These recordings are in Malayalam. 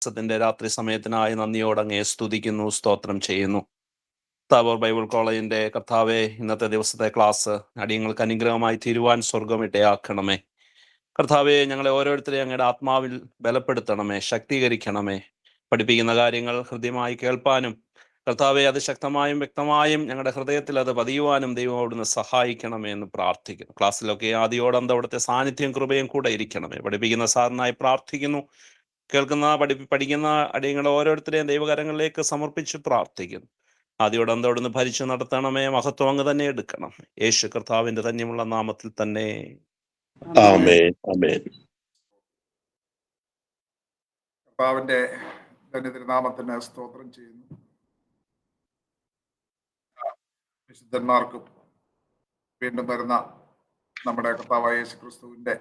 ദിവസത്തിന്റെ രാത്രി സമയത്തിനായി നന്ദിയോടെ അങ്ങയെ സ്തുതിക്കുന്നു, സ്തോത്രം ചെയ്യുന്നു. താബോർ ബൈബിൾ കോളേജിന്റെ കർത്താവെ, ഇന്നത്തെ ദിവസത്തെ ക്ലാസ് അടിയങ്ങൾക്ക് അനുഗ്രഹമായി തീരുവാൻ സ്വർഗം ഇടയാക്കണമേ. കർത്താവെ, ഞങ്ങളെ ഓരോരുത്തരെയും അങ്ങയുടെ ആത്മാവിൽ ബലപ്പെടുത്തണമേ, ശക്തീകരിക്കണമേ. പഠിപ്പിക്കുന്ന കാര്യങ്ങൾ ഹൃദ്യമായി കേൾപ്പാനും കർത്താവെ അത് ശക്തമായും വ്യക്തമായും ഞങ്ങളുടെ ഹൃദയത്തിൽ അത് പതിയുവാനും ദൈവം അവിടുന്ന് സഹായിക്കണമേ എന്ന് പ്രാർത്ഥിക്കുന്നു. ക്ലാസ്സിലൊക്കെ ആദ്യോടന്ത അവിടുത്തെ സാന്നിധ്യം കൃപയും കൂടെ ഇരിക്കണമേ. പഠിപ്പിക്കുന്ന സാറിനായി പ്രാർത്ഥിക്കുന്നു. കേൾക്കുന്ന പഠിക്കുന്ന അടിയങ്ങളെ ഓരോരുത്തരെയും ദൈവകരങ്ങളിലേക്ക് സമർപ്പിച്ച് പ്രാർത്ഥിക്കുന്നു. ആദ്യോടെ അവിടുന്ന് ഭരിച്ചു നടത്തണമേ. മഹത്വം അങ്ങ് തന്നെ എടുക്കണം. യേശു കർത്താവിന്റെ ധന്യമുള്ള നാമത്തിൽ തന്നെ. ആമേൻ, ആമേൻ. കർത്താവിന്റെ ധന്യതിരുനാമത്തിന് സ്തോത്രം ചെയ്യുന്നു. വിശുദ്ധന്മാർക്കും വീണ്ടും വരുന്ന നമ്മുടെ കർത്താവായ യേശു ക്രിസ്തുവിന്റെ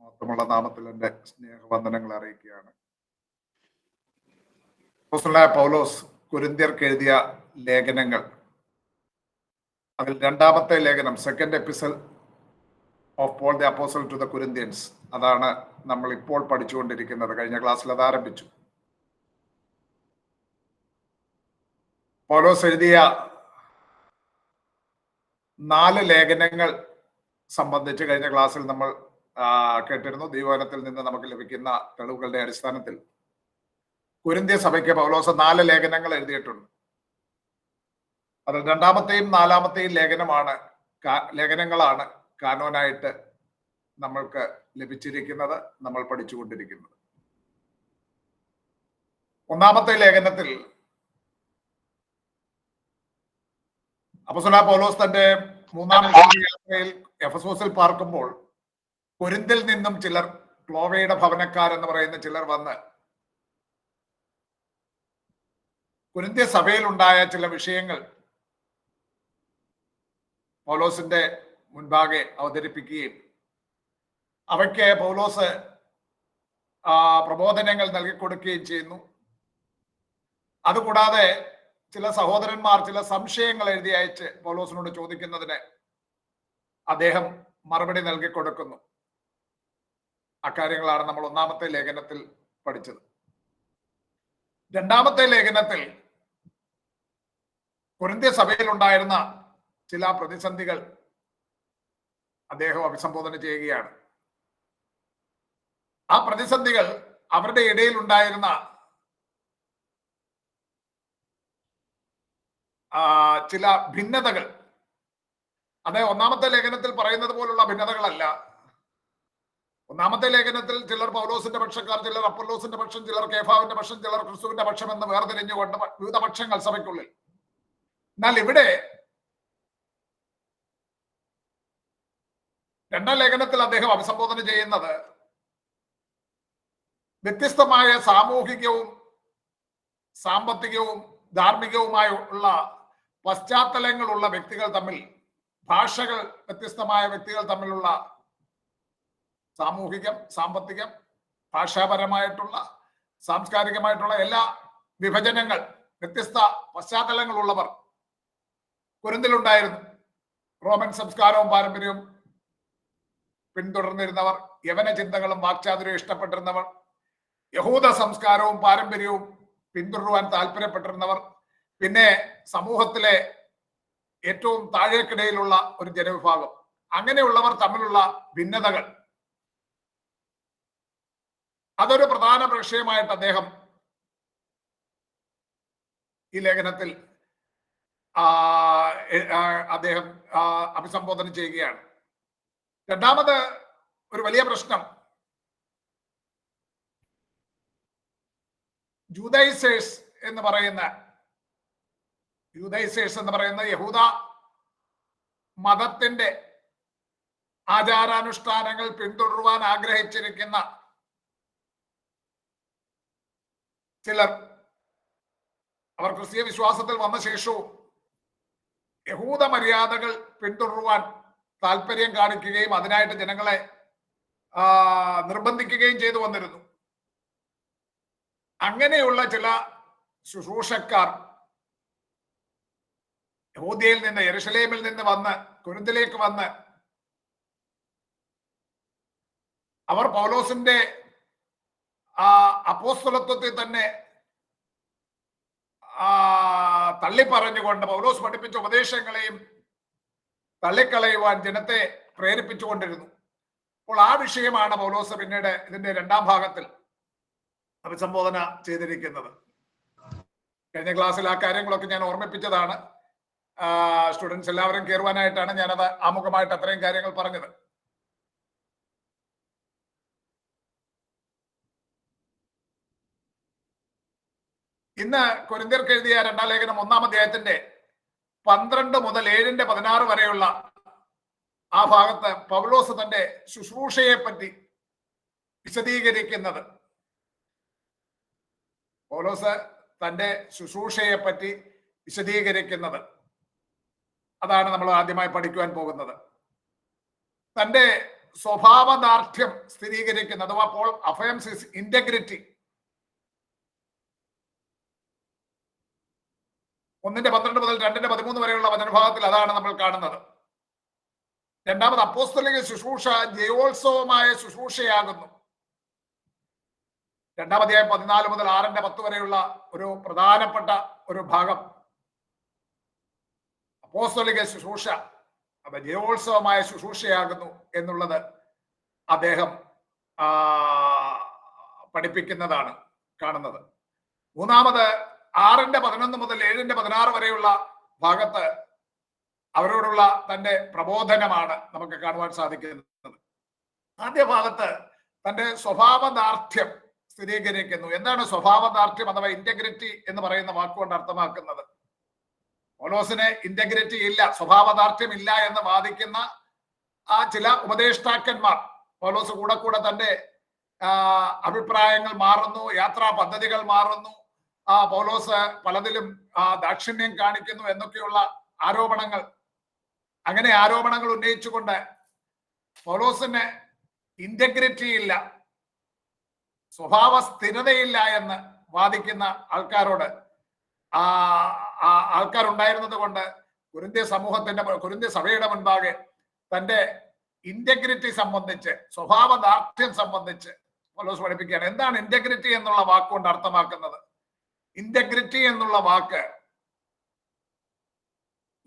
മഹത്വമുള്ള നാമത്തിൽ എൻ്റെ സ്നേഹവന്ദനങ്ങൾ അറിയിക്കുകയാണ്. അപ്പോസ്തലനായ പൗലോസ് കൊരിന്ത്യർക്ക് എഴുതിയ ലേഖനങ്ങൾ, അതിൽ രണ്ടാമത്തെ ലേഖനം, second epistle of Paul the apostle to the Corinthians, അതാണ് നമ്മൾ ഇപ്പോൾ പഠിച്ചുകൊണ്ടിരിക്കുന്നത്. കഴിഞ്ഞ ക്ലാസ്സിൽ അത് ആരംഭിച്ചു. പൗലോസ് എഴുതിയ 4 ലേഖനങ്ങൾ സംബന്ധിച്ച് കഴിഞ്ഞ ക്ലാസ്സിൽ നമ്മൾ കേട്ടിരുന്നു. ദൈവവചനത്തിൽ നിന്ന് നമുക്ക് ലഭിക്കുന്ന തെളിവുകളുടെ അടിസ്ഥാനത്തിൽ കൊരിന്ത്യ സഭയ്ക്ക് പൗലോസ് 4 ലേഖനങ്ങൾ എഴുതിയിട്ടുണ്ട്. അതിൽ രണ്ടാമത്തെയും നാലാമത്തെയും ലേഖനങ്ങളാണ് കാനോനായിട്ട് നമ്മൾക്ക് ലഭിച്ചിരിക്കുന്നത്, നമ്മൾ പഠിച്ചുകൊണ്ടിരിക്കുന്നത്. ഒന്നാമത്തെ ലേഖനത്തിൽ അപ്പോസ്തലനായ പൗലോസ് തന്റെ 3-ാം യാത്രയിൽ എഫെസോസിൽ പാർക്കുമ്പോൾ കൊരിന്തിൽ നിന്നും ചിലർ, ക്ലോവയുടെ ഭവനക്കാരെന്ന് പറയുന്ന ചിലർ വന്ന് കൊരിന്ത്യ സഭയിൽ ഉണ്ടായ ചില വിഷയങ്ങൾ പൗലോസിന്റെ മുൻപാകെ അവതരിപ്പിക്കുകയും അവയ്ക്ക് പൗലോസ് പ്രബോധനങ്ങൾ നൽകിക്കൊടുക്കുകയും ചെയ്യുന്നു. അതുകൂടാതെ ചില സഹോദരന്മാർ ചില സംശയങ്ങൾ എഴുതി അയച്ച് പൗലോസിനോട് ചോദിക്കുന്നതിന് അദ്ദേഹം മറുപടി നൽകിക്കൊടുക്കുന്നു. അക്കാര്യങ്ങളാണ് നമ്മൾ ഒന്നാമത്തെ ലേഖനത്തിൽ പഠിച്ചത്. രണ്ടാമത്തെ ലേഖനത്തിൽ കൊരിന്ത്യ സഭയിൽ ഉണ്ടായിരുന്ന ചില പ്രതിസന്ധികൾ അദ്ദേഹം അഭിസംബോധന ചെയ്യുകയാണ്. ആ പ്രതിസന്ധികൾ അവരുടെ ഇടയിൽ ഉണ്ടായിരുന്ന ചില ഭിന്നതകൾ, അതായത് ഒന്നാമത്തെ ലേഖനത്തിൽ പറയുന്നത് പോലുള്ള ഭിന്നതകളല്ല. ഒന്നാമത്തെ ലേഖനത്തിൽ ചിലർ പൗലോസിന്റെ പക്ഷക്കാർ, ചിലർ അപ്പൊല്ലോസിന്റെ പക്ഷം, ചിലർ കേഫാവിന്റെ പക്ഷം, ചിലർ ക്രിസ്തുവിന്റെ പക്ഷം എന്ന് വേർതിരിഞ്ഞുകൊണ്ട് വിവിധ പക്ഷങ്ങൾ സഭയ്ക്കുള്ളിൽ. എന്നാൽ ഇവിടെ രണ്ടാം ലേഖനത്തിൽ അദ്ദേഹം അഭിസംബോധന ചെയ്യുന്നത് വ്യത്യസ്തമായ സാമൂഹികവും സാമ്പത്തികവും ധാർമ്മികവുമായുള്ള പശ്ചാത്തലങ്ങളുള്ള വ്യക്തികൾ തമ്മിൽ, ഭാഷകൾ വ്യത്യസ്തമായ വ്യക്തികൾ തമ്മിലുള്ള സാമൂഹികം, സാമ്പത്തികം, ഭാഷാപരമായിട്ടുള്ള, സാംസ്കാരികമായിട്ടുള്ള എല്ലാ വിഭജനങ്ങൾ, വ്യത്യസ്ത പശ്ചാത്തലങ്ങളുള്ളവർ കൊരിന്തിലുണ്ടായിരുന്നു. റോമൻ സംസ്കാരവും പാരമ്പര്യവും പിന്തുടർന്നിരുന്നവർ, യവന ചിന്തകളും വാക്ചാതുര്യവും ഇഷ്ടപ്പെട്ടിരുന്നവർ, യഹൂദ സംസ്കാരവും പാരമ്പര്യവും പിന്തുടരുവാൻ താല്പര്യപ്പെട്ടിരുന്നവർ, പിന്നെ സമൂഹത്തിലെ ഏറ്റവും താഴേക്കിടയിലുള്ള ഒരു ജനവിഭാഗം, അങ്ങനെയുള്ളവർ തമ്മിലുള്ള ഭിന്നതകൾ, അതൊരു പ്രധാന വിഷയമായിട്ട് അദ്ദേഹം ഈ ലേഖനത്തിൽ അദ്ദേഹം അഭിസംബോധന ചെയ്യുകയാണ്. രണ്ടാമത് ഒരു വലിയ പ്രശ്നം ജൂദൈസേഴ്സ് എന്ന് പറയുന്ന യഹൂദ മതത്തിന്റെ ആചാരാനുഷ്ഠാനങ്ങൾ പിന്തുടരുവാൻ ആഗ്രഹിച്ചിരിക്കുന്ന ചിലർ, അവർ ക്രിസ്തീയ വിശ്വാസത്തിൽ വന്ന ശേഷവും യഹൂദ മര്യാദകൾ പിന്തുടരുവാൻ താല്പര്യം കാണിക്കുകയും അതിനായിട്ട് ജനങ്ങളെ നിർബന്ധിക്കുകയും ചെയ്തു വന്നിരുന്നു. അങ്ങനെയുള്ള ചില ശുശ്രൂഷക്കാർ യഹൂദ്യയിൽ നിന്ന്, യെരുശലേമിൽ നിന്ന് വന്ന് കൊരിന്തിലേക്ക് വന്ന് അവർ പൗലോസിന്റെ ആ അപ്പോസ്തലത്വത്തെ തന്നെ തള്ളിപ്പറഞ്ഞുകൊണ്ട് പൗലോസ് പഠിപ്പിച്ച ഉപദേശങ്ങളെയും തള്ളിക്കളയുവാൻ ജനത്തെ പ്രേരിപ്പിച്ചുകൊണ്ടിരുന്നു. അപ്പോൾ ആ വിഷയമാണ് പൗലോസ് പിന്നീട് ഇതിന്റെ രണ്ടാം ഭാഗത്തിൽ അഭിസംബോധന ചെയ്തിരിക്കുന്നത്. കഴിഞ്ഞ ക്ലാസ്സിൽ ആ കാര്യങ്ങളൊക്കെ ഞാൻ ഓർമ്മിപ്പിച്ചതാണ്. സ്റ്റുഡൻസ് എല്ലാവരും കയറുവാനായിട്ടാണ് ഞാനത് ആമുഖമായിട്ട് അത്രയും കാര്യങ്ങൾ പറഞ്ഞത്. ഇന്ന് കൊരിന്ത്യർക്ക് എഴുതിയ രണ്ടാം ലേഖനം 1-ാം അധ്യായത്തിന്റെ 12 മുതൽ 7-16 വരെയുള്ള ആ ഭാഗത്ത് പൗലോസ് തന്റെ ശുശ്രൂഷയെ പറ്റി വിശദീകരിക്കുന്നത്, പൗലോസ് തന്റെ ശുശ്രൂഷയെ പറ്റി വിശദീകരിക്കുന്നത് അതാണ് നമ്മൾ ആദ്യമായി പഠിക്കുവാൻ പോകുന്നത്. തന്റെ സ്വഭാവദാർഢ്യം സ്ഥിരീകരിക്കുന്നത്, അഥവാ പോൾ അഫയംസ് ഹിസ് ഇന്റഗ്രിറ്റി. 1:12 മുതൽ 2:13 വരെയുള്ള വചനഭാഗത്തിൽ അതാണ് നമ്മൾ കാണുന്നത്. രണ്ടാമത് അപ്പോസ്തലിക ശുശ്രൂഷ ജയോത്സവമായ ശുശ്രൂഷയാകുന്നു. 2-ാം അധ്യായം 14 മുതൽ 6-10 വരെയുള്ള ഒരു പ്രധാനപ്പെട്ട ഒരു ഭാഗം അപ്പോസ്തലിക ശുശ്രൂഷ അത് ജയോത്സവമായ ശുശ്രൂഷയാകുന്നു എന്നുള്ളത് അദ്ദേഹം പഠിപ്പിക്കുന്നതാണ് കാണുന്നത്. മൂന്നാമത് 6:11 മുതൽ 7:16 വരെയുള്ള ഭാഗത്ത് അവരോടുള്ള തന്റെ പ്രബോധനമാണ് നമുക്ക് കാണുവാൻ സാധിക്കുന്നത്. ആദ്യ ഭാഗത്ത് തന്റെ സ്വഭാവദാർഢ്യം സ്ഥിരീകരിക്കുന്നു. എന്താണ് സ്വഭാവദാർഢ്യം അഥവാ ഇന്റഗ്രിറ്റി എന്ന് പറയുന്ന വാക്കുകൊണ്ട് അർത്ഥമാക്കുന്നത്? പൗലോസിന് ഇന്റഗ്രിറ്റി ഇല്ല, സ്വഭാവദാർഢ്യം ഇല്ല എന്ന് വാദിക്കുന്ന ആ ചില ഉപദേഷ്ടാക്കന്മാർ, പൗലോസ് കൂടെ കൂടെ തന്റെ അഭിപ്രായങ്ങൾ മാറുന്നു, യാത്രാ പദ്ധതികൾ മാറുന്നു, പൗലോസ് പലതിലും ദാക്ഷിണ്യം കാണിക്കുന്നു എന്നൊക്കെയുള്ള ആരോപണങ്ങൾ, അങ്ങനെ ആരോപണങ്ങൾ ഉന്നയിച്ചുകൊണ്ട് പൗലോസിന് ഇന്റഗ്രിറ്റി ഇല്ല, സ്വഭാവ സ്ഥിരതയില്ല എന്ന് വാദിക്കുന്ന ആൾക്കാരോട് ആൾക്കാരുണ്ടായിരുന്നത് കൊണ്ട് കൊരിന്ത്യ സഭയുടെ മുൻപാകെ തന്റെ ഇന്റഗ്രിറ്റി സംബന്ധിച്ച്, സ്വഭാവദാർഢ്യം സംബന്ധിച്ച് പൗലോസ് പഠിപ്പിക്കുകയാണ്. എന്താണ് ഇന്റഗ്രിറ്റി എന്നുള്ള വാക്കുകൊണ്ട് അർത്ഥമാക്കുന്നത്? ഇന്റഗ്രിറ്റി എന്നുള്ള വാക്ക്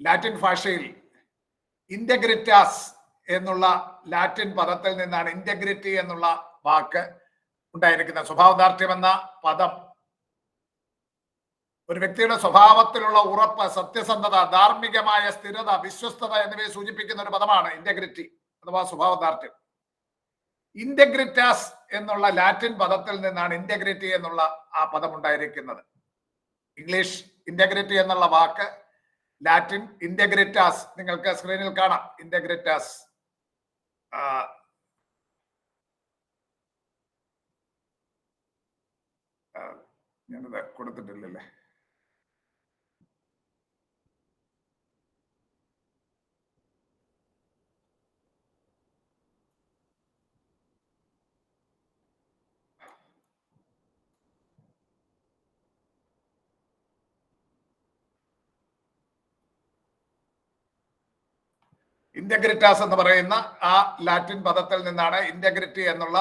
ലാറ്റിൻ ഭാഷയിൽ ഇന്റഗ്രിറ്റാസ് എന്നുള്ള ലാറ്റിൻ പദത്തിൽ നിന്നാണ് ഇന്റഗ്രിറ്റി എന്നുള്ള വാക്ക് ഉണ്ടായിരിക്കുന്നത്. സ്വഭാവദാർഢ്യം എന്ന പദം ഒരു വ്യക്തിയുടെ സ്വഭാവത്തിലുള്ള ഉറപ്പ്, സത്യസന്ധത, ധാർമ്മികമായ സ്ഥിരത, വിശ്വസ്തത എന്നിവയെ സൂചിപ്പിക്കുന്ന ഒരു പദമാണ് ഇന്റഗ്രിറ്റി അഥവാ സ്വഭാവദാർഢ്യം. ഇന്റഗ്രിറ്റാസ് എന്നുള്ള ലാറ്റിൻ പദത്തിൽ നിന്നാണ് ഇന്റഗ്രിറ്റി എന്നുള്ള ആ പദം ഉണ്ടായിരിക്കുന്നത്. ഇംഗ്ലീഷ് ഇന്റഗ്രിറ്റി എന്നുള്ള വാക്ക് ലാറ്റിൻ ഇന്റഗ്രിറ്റാസ്, നിങ്ങൾക്ക് സ്ക്രീനിൽ കാണാം. ഇന്റഗ്രിറ്റാസ് ഞാനത് കൊടുത്തിട്ടില്ലല്ലേ? ഇന്റഗ്രിറ്റാസ് എന്ന് പറയുന്ന ആ ലാറ്റിൻ പദത്തിൽ നിന്നാണ് ഇന്റഗ്രിറ്റി എന്നുള്ള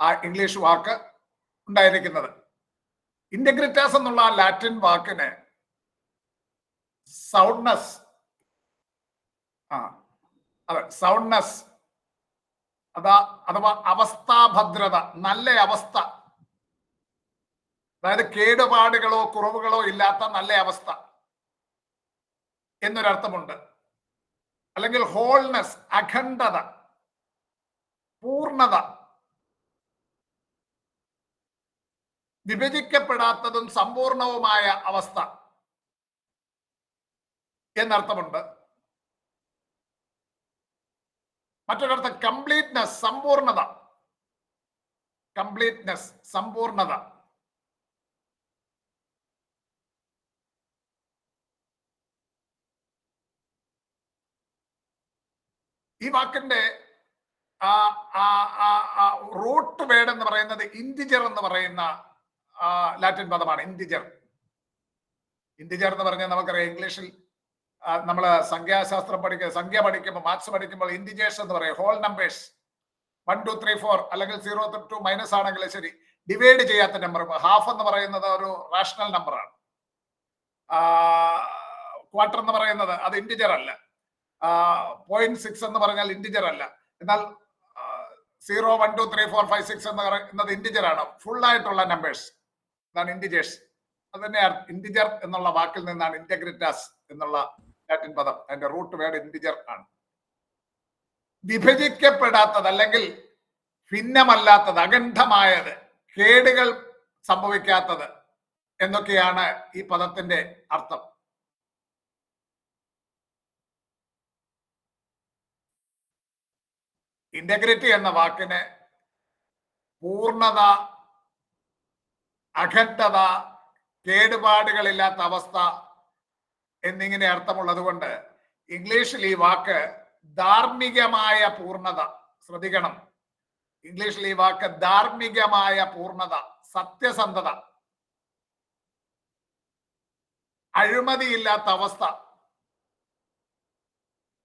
ആ ഇംഗ്ലീഷ് വാക്ക് ഉണ്ടായിരിക്കുന്നത്. ഇന്റഗ്രിറ്റാസ് എന്നുള്ള ആ ലാറ്റിൻ വാക്കിന് സൗണ്ട്നെസ്, സൗണ്ട്നെസ് അഥവാ അവസ്ഥാഭദ്രത, നല്ല അവസ്ഥ, അതായത് കേടുപാടുകളോ കുറവുകളോ ഇല്ലാത്ത നല്ല അവസ്ഥ എന്നൊരർത്ഥമുണ്ട്. അല്ലെങ്കിൽ ഹോൾനെസ്, അഖണ്ഡത, പൂർണ്ണത, വിഭജിക്കപ്പെടാത്തതും സമ്പൂർണവുമായ അവസ്ഥ എന്നർത്ഥമുണ്ട്. മറ്റൊരർത്ഥം കംപ്ലീറ്റ്നെസ്, സമ്പൂർണത, കംപ്ലീറ്റ്നെസ്, സമ്പൂർണത. ഈ വാക്കിന്റെ റൂട്ട് വേർഡ് എന്ന് പറയുന്നത് ഇന്റിജർ എന്ന് പറയുന്ന ലാറ്റിൻ പദമാണ്. ഇന്റിജർ എന്ന് പറഞ്ഞാൽ നമുക്കറിയാം, ഇംഗ്ലീഷിൽ നമ്മൾ സംഖ്യ പഠിക്കുമ്പോൾ, മാത്സ് പഠിക്കുമ്പോൾ ഇന്റിജേഴ്സ് എന്ന് പറയും. ഹോൾ നമ്പേഴ്സ് 1 2 3 4 അല്ലെങ്കിൽ 0 to -, ആണെങ്കിൽ ശരി, ഡിവൈഡ് ചെയ്യാത്ത നമ്പർ. ഹാഫ് എന്ന് പറയുന്നത് ഒരു റാഷണൽ നമ്പറാണ്. ക്വാർട്ടർ എന്ന് പറയുന്നത് അത് ഇന്റിജർ അല്ല. 0.6 എന്ന് പറഞ്ഞാൽ ഇന്റിജർ അല്ല. എന്നാൽ 0, 1, 2, 3, 4, 5, 6 എന്ന് പറയുന്നത് ഇന്റിജർ ആണ്. ഫുൾ ആയിട്ടുള്ള നമ്പേഴ്സ്, അതാണ് ഇന്റിജേഴ്സ്. അത് തന്നെയാണ് ഇന്റിജർ എന്നുള്ള വാക്കിൽ നിന്നാണ് ഇന്റഗ്രിറ്റാസ് എന്നുള്ള ലാറ്റിൻ പദം. അതിന്റെ റൂട്ട് വേർഡ് ഇന്റിജർ ആണ്. വിഭജിക്കപ്പെടാത്തത് അല്ലെങ്കിൽ ഭിന്നമല്ലാത്തത്, അഖണ്ഡമായത്, കേടുകൾ സംഭവിക്കാത്തത് എന്നൊക്കെയാണ് ഈ പദത്തിന്റെ അർത്ഥം. ഇന്റഗ്രിറ്റി എന്ന വാക്കിന് പൂർണ്ണത, അഖണ്ഡത, കേടുപാടുകളില്ലാത്ത അവസ്ഥ എന്നിങ്ങനെ അർത്ഥമുള്ളത് കൊണ്ട് ഇംഗ്ലീഷിൽ ഈ വാക്ക് ധാർമ്മികമായ പൂർണ്ണത, ശ്രദ്ധിക്കണം, ഇംഗ്ലീഷിൽ ഈ വാക്ക് ധാർമ്മികമായ പൂർണ്ണത, സത്യസന്ധത, അഴിമതിയില്ലാത്ത അവസ്ഥ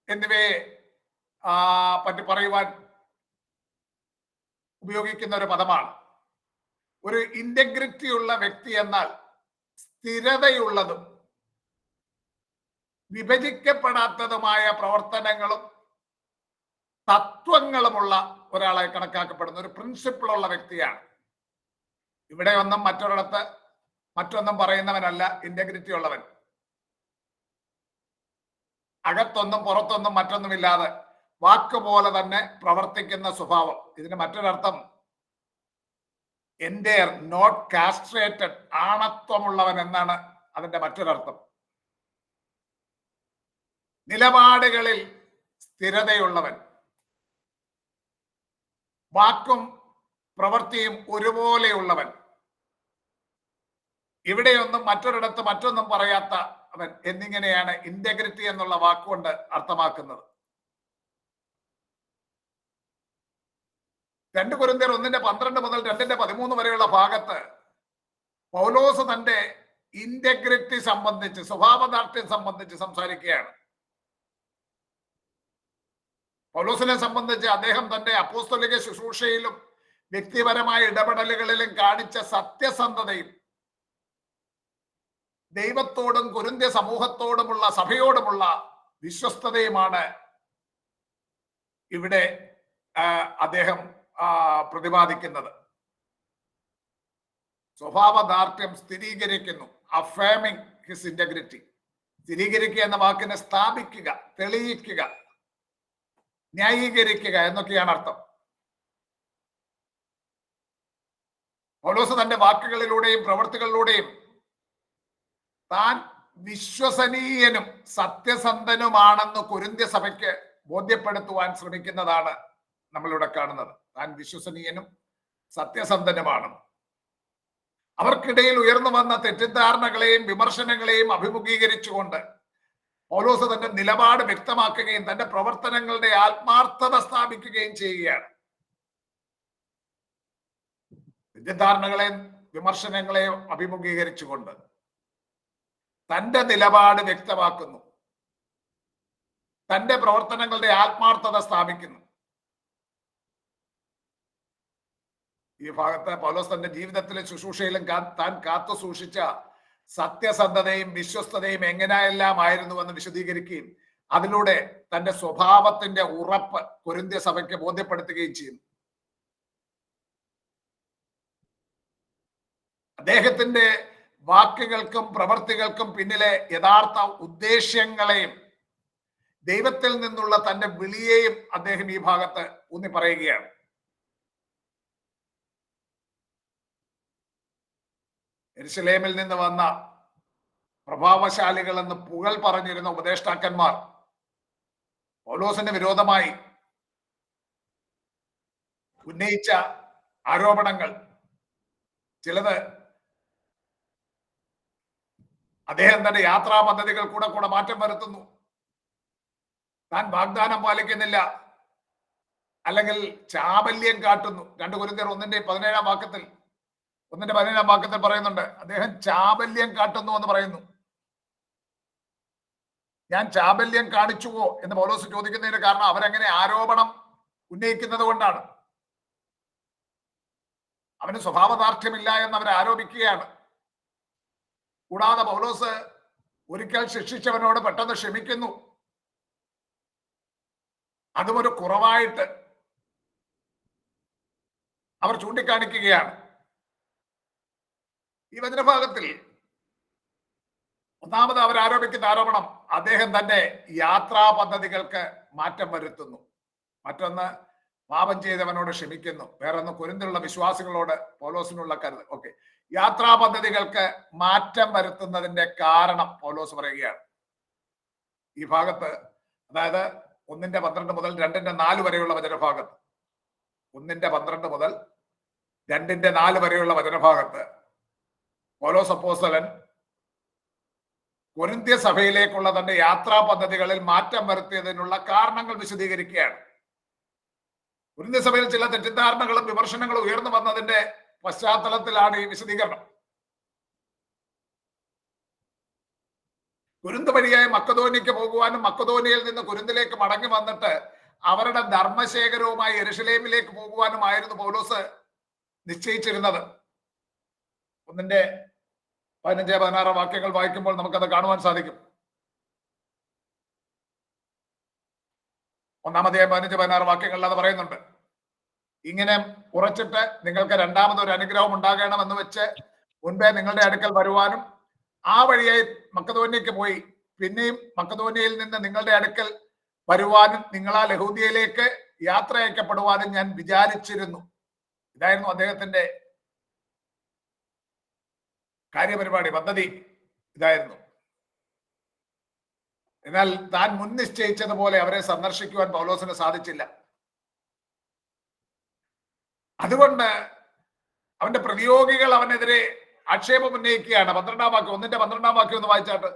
എന്നിവയെ പറ്റി പറയുവാൻ ഉപയോഗിക്കുന്ന ഒരു പദമാണ്. ഒരു ഇന്റഗ്രിറ്റി ഉള്ള വ്യക്തി എന്നാൽ സ്ഥിരതയുള്ളതും വിഭജിക്കപ്പെടാത്തതുമായ പ്രവർത്തനങ്ങളും തത്വങ്ങളുമുള്ള ഒരാളായി കണക്കാക്കപ്പെടുന്ന ഒരു പ്രിൻസിപ്പിളുള്ള വ്യക്തിയാണ്. ഇവിടെ ഒന്നും മറ്റൊരിടത്ത് മറ്റൊന്നും പറയുന്നവനല്ല ഇന്റഗ്രിറ്റി ഉള്ളവൻ. അകത്തൊന്നും പുറത്തൊന്നും മറ്റൊന്നുമില്ലാതെ വാക്കുപോലെ തന്നെ പ്രവർത്തിക്കുന്ന സ്വഭാവം. ഇതിന് മറ്റൊരർത്ഥം എൻഡെയർ, നോട്ട് കാസ്ട്രേറ്റഡ്, ആണത്വമുള്ളവൻ എന്നാണ് അതിന്റെ മറ്റൊരർത്ഥം. നിലപാടുകളിൽ സ്ഥിരതയുള്ളവൻ, വാക്കും പ്രവൃത്തിയും ഒരുപോലെയുള്ളവൻ, ഇവിടെയൊന്നും മറ്റൊരിടത്ത് മറ്റൊന്നും പറയാത്ത അവൻ എന്നിങ്ങനെയാണ് ഇന്റഗ്രിറ്റി എന്നുള്ള വാക്കുകൊണ്ട് അർത്ഥമാക്കുന്നത്. 2 കൊരിന്ത്യർ 1:12 മുതൽ 2:13 വരെയുള്ള ഭാഗത്ത് പൗലോസ് തന്റെ ഇന്റഗ്രിറ്റി സംബന്ധിച്ച്, സ്വഭാവദാർഢ്യം സംബന്ധിച്ച് സംസാരിക്കുകയാണ്. പൗലോസിനെ സംബന്ധിച്ച് അദ്ദേഹം തന്റെ അപ്പോസ്തലിക ശുശ്രൂഷയിലും വ്യക്തിപരമായ ഇടപെടലുകളിലും കാണിച്ച സത്യസന്ധതയും ദൈവത്തോടും കൊരിന്ത്യ സമൂഹത്തോടുമുള്ള, സഭയോടുമുള്ള വിശ്വസ്തതയുമാണ് ഇവിടെ അദ്ദേഹം പ്രതിപാദിക്കുന്നത്. സ്വഭാവദാർഢ്യം സ്ഥിരീകരിക്കുന്നു, അഫേമിംഗ് ഹിസ് ഇന്റഗ്രിറ്റി. സ്ഥിരീകരിക്കുക എന്ന വാക്കിനെ സ്ഥാപിക്കുക, തെളിയിക്കുക, ന്യായീകരിക്കുക എന്നൊക്കെയാണ് അർത്ഥം. പൗലോസ് തന്റെ വാക്കുകളിലൂടെയും പ്രവൃത്തികളിലൂടെയും താൻ വിശ്വസനീയനും സത്യസന്ധനുമാണെന്ന് കൊരിന്ത്യ സഭയ്ക്ക് ബോധ്യപ്പെടുത്തുവാൻ ശ്രമിക്കുന്നതാണ് നമ്മളിവിടെ കാണുന്നത്. താൻ വിശ്വസനീയനും സത്യസന്ധനുമാണ്. അവർക്കിടയിൽ ഉയർന്നു വന്ന തെറ്റിദ്ധാരണകളെയും വിമർശനങ്ങളെയും അഭിമുഖീകരിച്ചുകൊണ്ട് പൗലോസ് തന്റെ നിലപാട് വ്യക്തമാക്കുകയും തന്റെ പ്രവർത്തനങ്ങളുടെ ആത്മാർത്ഥത സ്ഥാപിക്കുകയും ചെയ്യുകയാണ്. തെറ്റിദ്ധാരണകളെയും വിമർശനങ്ങളെയും അഭിമുഖീകരിച്ചുകൊണ്ട് തന്റെ നിലപാട് വ്യക്തമാക്കുന്നു, തന്റെ പ്രവർത്തനങ്ങളുടെ ആത്മാർത്ഥത സ്ഥാപിക്കുന്നു. ഈ ഭാഗത്ത് പൗലോസ് തന്റെ ജീവിതത്തിലെ ശുശ്രൂഷയിലും താൻ കാത്തു സൂക്ഷിച്ച സത്യസന്ധതയും വിശ്വസ്തതയും എങ്ങനെയെല്ലാം ആയിരുന്നുവെന്ന് വിശദീകരിക്കുകയും അതിലൂടെ തന്റെ സ്വഭാവത്തിന്റെ ഉറപ്പ് കൊരിന്ത്യ സഭയ്ക്ക് ബോധ്യപ്പെടുത്തുകയും ചെയ്യുന്നു. അദ്ദേഹത്തിന്റെ വാക്കുകൾക്കും പ്രവർത്തികൾക്കും പിന്നിലെ യഥാർത്ഥ ഉദ്ദേശ്യങ്ങളെയും ദൈവത്തിൽ നിന്നുള്ള തന്റെ വിളിയെയും അദ്ദേഹം ഈ ഭാഗത്ത് ഊന്നി പറയുകയാണ്. യെരുശലേമിൽ നിന്ന് വന്ന പ്രഭാവശാലികൾ എന്ന് പുകഴ് പറഞ്ഞിരുന്ന ഉപദേഷ്ടാക്കന്മാർ പൗലോസിന് വിരോധമായി ഉന്നയിച്ച ആരോപണങ്ങൾ ചിലത് അദ്ദേഹം തന്റെ യാത്രാ പദ്ധതികൾ കൂടെ മാറ്റം വരുത്തുന്നു, താൻ വാഗ്ദാനം പാലിക്കുന്നില്ല, അല്ലെങ്കിൽ ചാബല്യം കാട്ടുന്നു. 2 കൊരിന്ത്യർ 1:17 വാക്യത്തിൽ പറയുന്നുണ്ട്, അദ്ദേഹം ചാബല്യം കാട്ടുന്നു എന്ന് പറയുന്നു. ഞാൻ ചാബല്യം കാണിച്ചുവോ എന്ന് പൗലോസ് ചോദിക്കുന്നതിന് കാരണം അവരങ്ങനെ ആരോപണം ഉന്നയിക്കുന്നത് കൊണ്ടാണ്. അവന് സ്വഭാവദാർഢ്യമില്ല എന്ന് അവർ ആരോപിക്കുകയാണ്. കൂടാതെ പൗലോസ് ഒരിക്കൽ ശിക്ഷിച്ചവനോട് പെട്ടെന്ന് ക്ഷമിക്കുന്നു. അതും ഒരു കുറവായിട്ട് അവർ ചൂണ്ടിക്കാണിക്കുകയാണ്. ഈ വചനഭാഗത്തിൽ ഒന്നാമത് അവർ ആരോപിക്കുന്ന ആരോപണം അദ്ദേഹം തന്റെ യാത്രാ പദ്ധതികൾക്ക് മാറ്റം വരുത്തുന്നു. മറ്റൊന്ന് പാപം ചെയ്തവനോട് ക്ഷമിക്കുന്നു. വേറൊന്ന് കൊരിന്തിലുള്ള വിശ്വാസികളോട് പൗലോസിനുള്ള കരുതൽ. ഓക്കെ, യാത്രാ പദ്ധതികൾക്ക് മാറ്റം വരുത്തുന്നതിന്റെ കാരണം പൗലോസ് പറയുകയാണ്. ഈ ഭാഗത്ത്, അതായത് 1:12 മുതൽ 2:4 വരെയുള്ള വചനഭാഗത്ത്, 1:12 മുതൽ 2:4 വരെയുള്ള വചനഭാഗത്ത് പൗലോസ് അപ്പോസ്തലൻ കൊരിന്ത്യ സഭയിലേക്കുള്ള തന്റെ യാത്രാ പദ്ധതികളിൽ മാറ്റം വരുത്തിയതിനുള്ള കാരണങ്ങൾ വിശദീകരിക്കുകയാണ്. കൊരിന്ത്യ സഭയിൽ ചില തെറ്റിദ്ധാരണകളും വിമർശനങ്ങളും ഉയർന്നു വന്നതിന്റെ പശ്ചാത്തലത്തിലാണ് ഈ വിശദീകരണം. കൊരിന്ത് വഴിയായി മക്കദോന്യക്ക് പോകുവാനും മക്കദോന്യയിൽ നിന്ന് കൊരിന്തിലേക്ക് മടങ്ങി വന്നിട്ട് അവരുടെ ധർമ്മശേഖരവുമായി യെരുശലേമിലേക്ക് പോകുവാനുമായിരുന്നു പൗലോസ് നിശ്ചയിച്ചിരുന്നത്. 1:15-16 വാക്യങ്ങൾ വായിക്കുമ്പോൾ നമുക്കത് കാണുവാൻ സാധിക്കും. 1-15-16 വാക്യങ്ങളിൽ അത് പറയുന്നുണ്ട്. ഇങ്ങനെ ഉറച്ചിട്ട് നിങ്ങൾക്ക് രണ്ടാമതൊരു അനുഗ്രഹം ഉണ്ടാകണമെന്ന് വെച്ച് മുൻപേ നിങ്ങളുടെ അടുക്കൽ വരുവാനും ആ വഴിയായി മക്കദോന്യക്ക് പോയി പിന്നെയും മക്കദോന്യയിൽ നിന്ന് നിങ്ങളുടെ അടുക്കൽ വരുവാനും നിങ്ങളാൽ യഹൂദിയയിലേക്ക് യാത്ര അയക്കപ്പെടുവാനും ഞാൻ വിചാരിച്ചിരുന്നു. ഇതായിരുന്നു അദ്ദേഹത്തിന്റെ കാര്യപരിപാടി, പദ്ധതി ഇതായിരുന്നു. എന്നാൽ താൻ മുൻ നിശ്ചയിച്ചതുപോലെ അവരെ സന്ദർശിക്കുവാൻ പൗലോസിന് സാധിച്ചില്ല. അതുകൊണ്ട് അവന്റെ പ്രതിയോഗികൾ അവനെതിരെ ആക്ഷേപം ഉന്നയിക്കുകയാണ്. 12-ാം വാക്യം, 1:12 വാക്യം ഒന്ന് വായിച്ചാട്ട്.